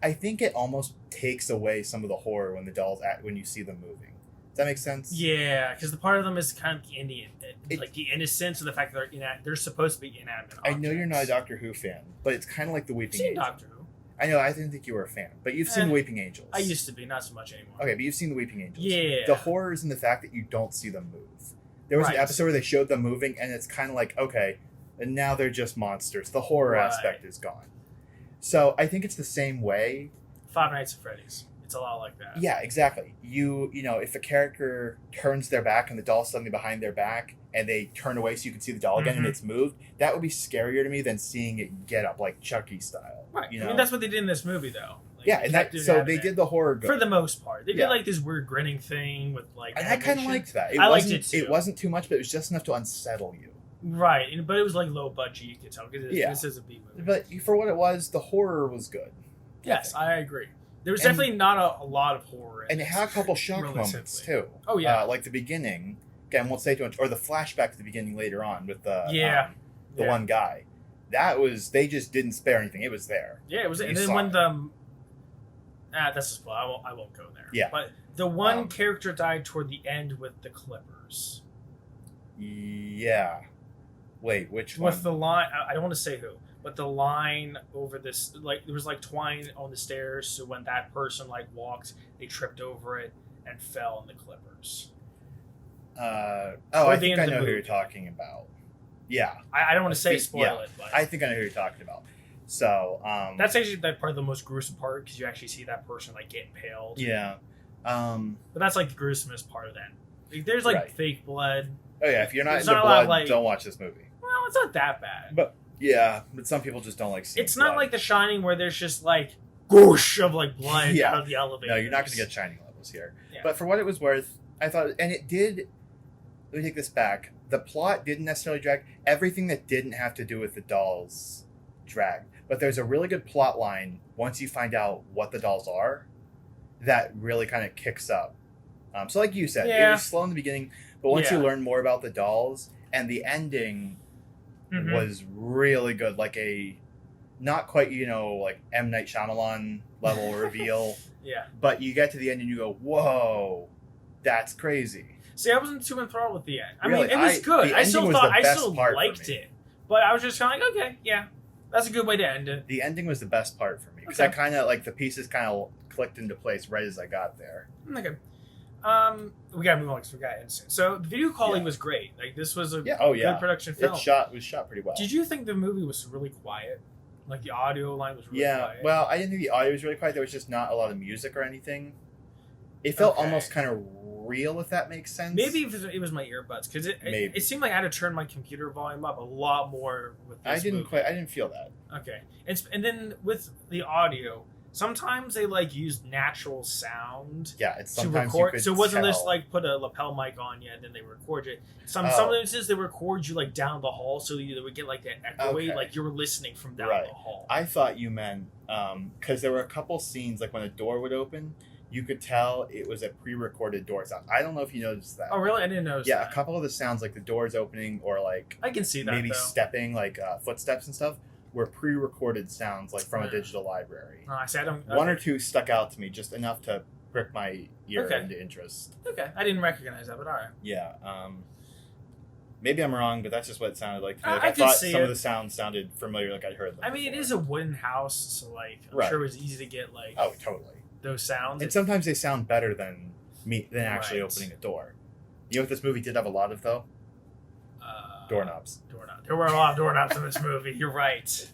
S2: I think it almost takes away some of the horror when the dolls when you see them moving. Does that make sense?
S1: Yeah, because the part of them is kind of like the innocence of the fact that they're supposed to be inanimate objects.
S2: I know you're not a Doctor Who fan, but it's kind of like the Weeping
S1: I've seen
S2: Angel.
S1: Doctor Who.
S2: I know, I didn't think you were a fan, but you've seen the Weeping Angels.
S1: I used to be, not so much anymore.
S2: Okay, but you've seen the Weeping Angels.
S1: Yeah.
S2: The horror is in the fact that you don't see them move. There was an episode where they showed them moving, and it's kind of like, okay, and now they're just monsters. The horror aspect is gone. So I think it's the same way.
S1: Five Nights at Freddy's. It's a lot like that.
S2: Yeah, exactly. You know, if a character turns their back and the doll's suddenly behind their back, and they turn away so you can see the doll again and it's moved, that would be scarier to me than seeing it get up like Chucky style.
S1: Right.
S2: You know?
S1: I mean, that's what they did in this movie, though. Like,
S2: yeah, and they did the horror good.
S1: For the most part. They did like this weird grinning thing with like.
S2: And I kind of liked that.
S1: I liked it too.
S2: It wasn't too much, but it was just enough to unsettle you.
S1: Right, but it was like low budget, you could tell, because this is a B movie.
S2: But for what it was, the horror was good.
S1: Yes, I agree. There was definitely not a lot of horror in
S2: it. And it had a couple shock moments, too.
S1: Oh, yeah.
S2: Like the beginning, again, I won't say too much, or the flashback to the beginning later on with the one guy. That was, they just didn't spare anything. It was there.
S1: Yeah, it was. And then when that's a spoil. I won't go there.
S2: Yeah.
S1: But the one character died toward the end with the Clippers.
S2: Yeah. Wait, which one?
S1: With the line, I don't want to say who, but the line over this, like, there was like twine on the stairs, so when that person like walked, they tripped over it and fell in the Clippers.
S2: I think I know who you're talking about. Yeah.
S1: I don't want to say spoil it, but
S2: I think I know who you're talking about. So,
S1: that's actually that part of the most gruesome part, because you actually see that person like get impaled.
S2: Yeah.
S1: But that's like the gruesomest part of that. Like, there's like fake blood.
S2: Oh yeah, if you're not into blood, don't watch this movie.
S1: Well, it's not that bad.
S2: But some people just don't like seeing
S1: it's
S2: blood.
S1: not like The Shining where there's just like whoosh of like blood out of the elevator.
S2: No, you're not going to get Shining levels here.
S1: Yeah.
S2: But for what it was worth, I thought, and it did. Let me take this back. The plot didn't necessarily drag. Everything that didn't have to do with the dolls dragged. But there's a really good plot line once you find out what the dolls are that really kind of kicks up. So like you said, it was slow in the beginning, but once you learn more about the dolls, and the ending was really good, like a not quite, like M. Night Shyamalan level reveal.
S1: Yeah. But
S2: you get to the end and you go, whoa, that's crazy.
S1: See, I wasn't too enthralled with the end. I
S2: really,
S1: mean, it was good. I still liked it. But I was just kind of like, okay, yeah, that's a good way to end it.
S2: The ending was the best part for me, because I kind of, like, the pieces kind of clicked into place right as I got there.
S1: Okay. We gotta move on because we got instant. So the video quality was great. Like, this was a good production film.
S2: It was shot pretty well.
S1: Did you think the movie was really quiet? Like the audio line was really
S2: Yeah,
S1: quiet.
S2: well, I didn't think the audio was really quiet. There was just not a lot of music or anything. It felt
S1: Okay.
S2: almost kind of real, if that makes sense.
S1: Maybe it was my earbuds because it seemed like I had to turn my computer volume up a lot more with this
S2: I didn't
S1: movie.
S2: I didn't feel that.
S1: Okay, and then with the audio, sometimes they like use natural sound
S2: Yeah, it's
S1: to
S2: sometimes
S1: record.
S2: you could
S1: So it wasn't just
S2: tell.
S1: like put a lapel mic on you and then they record it. Some
S2: Oh.
S1: instances they record you like down the hall, so you would get like that echoey,
S2: Okay.
S1: like you were listening from down
S2: Right.
S1: the hall.
S2: I thought you meant because there were a couple scenes like when a door would open, you could tell it was a pre-recorded door sound. I don't know if you noticed that.
S1: Oh really? I didn't notice.
S2: Yeah,
S1: that.
S2: a couple of the sounds like the doors opening or like
S1: I can see that
S2: maybe
S1: though.
S2: stepping, like footsteps and stuff, were pre-recorded sounds like from a
S1: Yeah.
S2: digital library.
S1: I see. I don't.
S2: One or
S1: okay.
S2: two stuck out to me just enough to prick my ear
S1: Okay.
S2: into interest.
S1: Okay, I didn't recognize that, but all right.
S2: Yeah. Maybe I'm wrong, but that's just what it sounded like to me. Like,
S1: I
S2: I
S1: could
S2: thought
S1: see
S2: some
S1: it.
S2: of the sounds sounded familiar, like I'd heard them.
S1: I mean, it
S2: before.
S1: is a wooden house, so like I'm
S2: Right.
S1: sure it was easy to get like
S2: Oh, totally.
S1: those sounds.
S2: And sometimes they sound better than actually
S1: Right.
S2: opening a door. You know what this movie did have a lot of though? Doorknobs.
S1: Doorknob. There were a lot of doorknobs in this movie. You're right.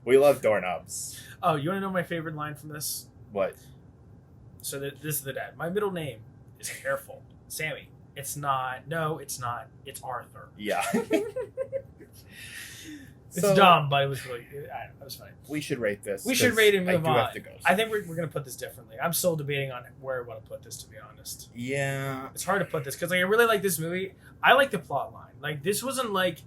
S2: We love doorknobs.
S1: Oh, you want to know my favorite line from this?
S2: What?
S1: So this is the dad. My middle name is Careful. Sammy. It's not. No, it's not. It's Arthur.
S2: Yeah.
S1: It's
S2: So,
S1: dumb, but it was really. It was funny.
S2: We should rate this.
S1: We should
S2: 'cause
S1: rate and
S2: I
S1: move
S2: do
S1: on.
S2: have to go.
S1: I think we're going to put this differently. I'm still debating on where I want to put this, to be honest.
S2: Yeah.
S1: It's hard to put this because like I really like this movie. I like the plot line. Like this wasn't like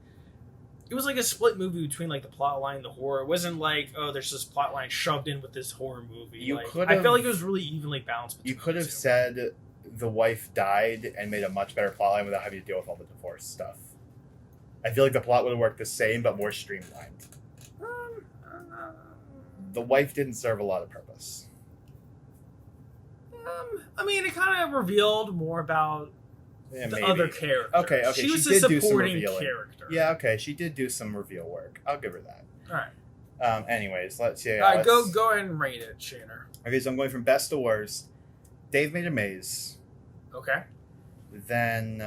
S1: it was like a split movie between like the plot line and the horror. It wasn't like oh there's this plot line shoved in with this horror movie.
S2: You
S1: like,
S2: could've-
S1: I felt like it was really evenly balanced.
S2: You
S1: between
S2: could
S1: the
S2: have
S1: two.
S2: said the wife died and made a much better plotline without having to deal with all the divorce stuff. I feel like the plot would have worked the same but more streamlined. The wife didn't serve a lot of purpose.
S1: I mean, it kind of revealed more about
S2: Yeah,
S1: the
S2: maybe.
S1: other character.
S2: Okay,
S1: She was
S2: she
S1: a
S2: did do some
S1: supporting
S2: revealing.
S1: character.
S2: Yeah, okay, she did do some reveal work. I'll give her that.
S1: All right.
S2: Anyways, let's see.
S1: All right. Go ahead and rate it, Shaner.
S2: Okay, so I'm going from best to worst. Dave Made a Maze,
S1: Okay.
S2: then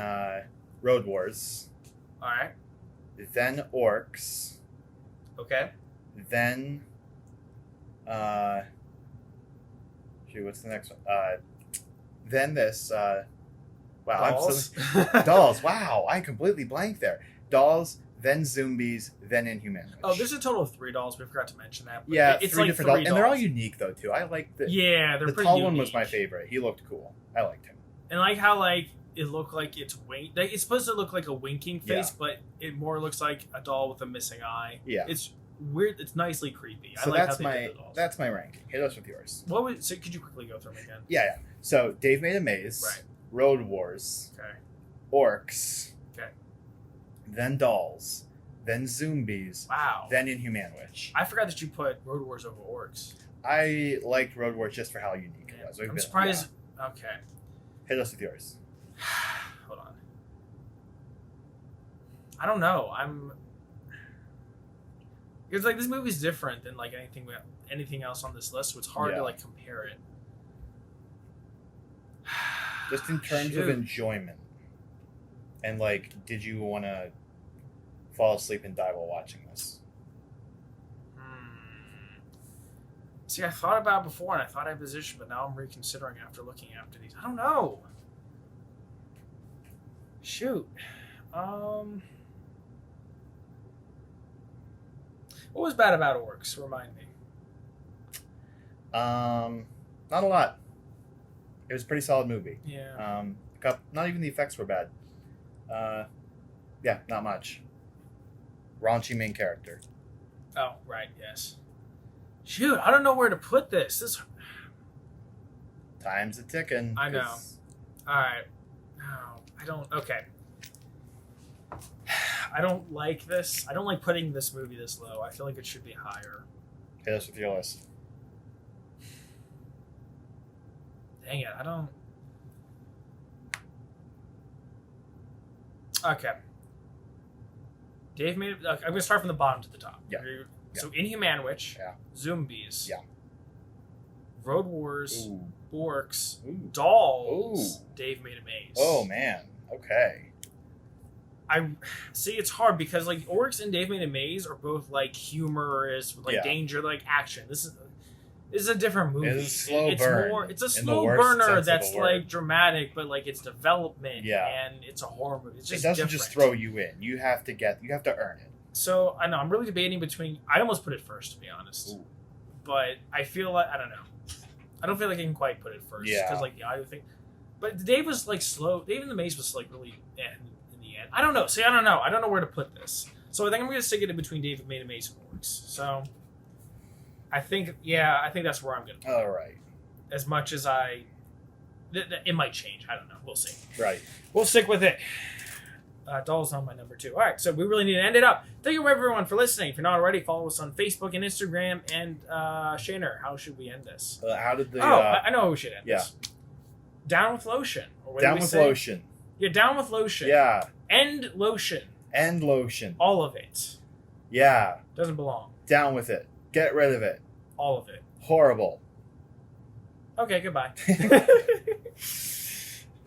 S2: Road Wars,
S1: All right.
S2: then Orcs,
S1: Okay.
S2: then shoot, what's the next one? Then this. Wow,
S1: Dolls.
S2: I'm so Dolls. Wow, I completely blanked there. Dolls, then Zombies, then Inhuman.
S1: Oh, there's a total of 3 dolls. We forgot to mention that. But
S2: Yeah,
S1: it's
S2: three
S1: like
S2: different
S1: 3
S2: dolls, and they're all unique though too. I like the
S1: Yeah, they're
S2: the
S1: pretty
S2: tall
S1: unique.
S2: one was my favorite. He looked cool. I liked him.
S1: And like how like it looked like it's wink. Like, it's supposed to look like a winking face, but it more looks like a doll with a missing eye.
S2: Yeah.
S1: It's weird. It's nicely creepy.
S2: So
S1: I like
S2: that's
S1: how they
S2: my
S1: did the dolls.
S2: that's my ranking. Hit us with yours.
S1: What was? So could you quickly go through them again?
S2: Yeah. So Dave Made a Maze.
S1: Right.
S2: Road Wars.
S1: Okay.
S2: Orcs.
S1: Okay.
S2: Then Dolls. Then Zombies.
S1: Wow.
S2: Then Inhuman Witch.
S1: I forgot that you put Road Wars over Orcs.
S2: I liked Road Wars just for how unique it was. We've
S1: I'm
S2: been-
S1: surprised. Okay.
S2: yeah. Hit us with yours.
S1: Hold on. I don't know. It's like this movie's different than like anything else on this list, so it's hard
S2: Yeah.
S1: to like compare it.
S2: Just in terms
S1: Shoot.
S2: of enjoyment. And like, did you want to fall asleep and die while watching this?
S1: See, I thought about it before and I thought I positioned, but now I'm reconsidering after looking after these. I don't know. Shoot. What was bad about Orcs? Remind me.
S2: Not a lot. It was a pretty solid movie.
S1: Yeah.
S2: Not even the effects were bad. Yeah, not much. Raunchy main character.
S1: Oh, right. Yes. Shoot, I don't know where to put this.
S2: Time's a ticking.
S1: I know.
S2: 'cause
S1: All right. No, I don't. Okay. I don't like this. I don't like putting this movie this low. I feel like it should be higher.
S2: Hit us with your list.
S1: Dang it, I don't. Okay. Dave made it. Okay, I'm going to start from the bottom to the top.
S2: Yeah.
S1: So, Inhuman Witch,
S2: Yeah.
S1: Zombies,
S2: Yeah.
S1: Road Wars,
S2: Ooh.
S1: Orcs,
S2: Ooh.
S1: Dolls,
S2: Ooh.
S1: Dave Made a Maze.
S2: Oh man. Okay.
S1: I see. It's hard because like Oryx and Dave Made a Maze are both like humorous, with like
S2: Yeah.
S1: danger, like action. This is a different movie.
S2: It is a slow burn.
S1: It's a
S2: in the
S1: slow
S2: worst
S1: burner
S2: sense of
S1: that's
S2: the word.
S1: like dramatic, but like it's development.
S2: Yeah.
S1: And it's a horror movie. It's
S2: It
S1: just
S2: doesn't
S1: different.
S2: just throw you in. You have to earn it.
S1: So I know I'm really debating between. I almost put it first, to be honest.
S2: Ooh.
S1: But I feel like I don't know. I don't feel like I can quite put it first
S2: Yeah.
S1: because like I think. But Dave was like slow. Dave and the Maze was like really in the end. I don't know. See, I don't know. I don't know where to put this. So I think I'm going to stick it in between Dave Made a Maze and Oryx. So I think that's where I'm going to.
S2: All right.
S1: As much as it might change. I don't know. We'll see.
S2: Right.
S1: We'll stick with it. Doll's on my number 2. All right, so we really need to end it up. Thank you everyone for listening. If you're not already, follow us on Facebook and Instagram. And Shaner, how should we end this?
S2: How did the?
S1: I know how we should end
S2: yeah.
S1: this. Down with lotion. Or what
S2: Down
S1: do we
S2: with
S1: say?
S2: lotion.
S1: Yeah, down with lotion.
S2: Yeah.
S1: End lotion.
S2: End lotion.
S1: All of it.
S2: Yeah.
S1: Doesn't belong.
S2: Down with it. Get rid of it.
S1: All of it.
S2: Horrible.
S1: Okay, goodbye.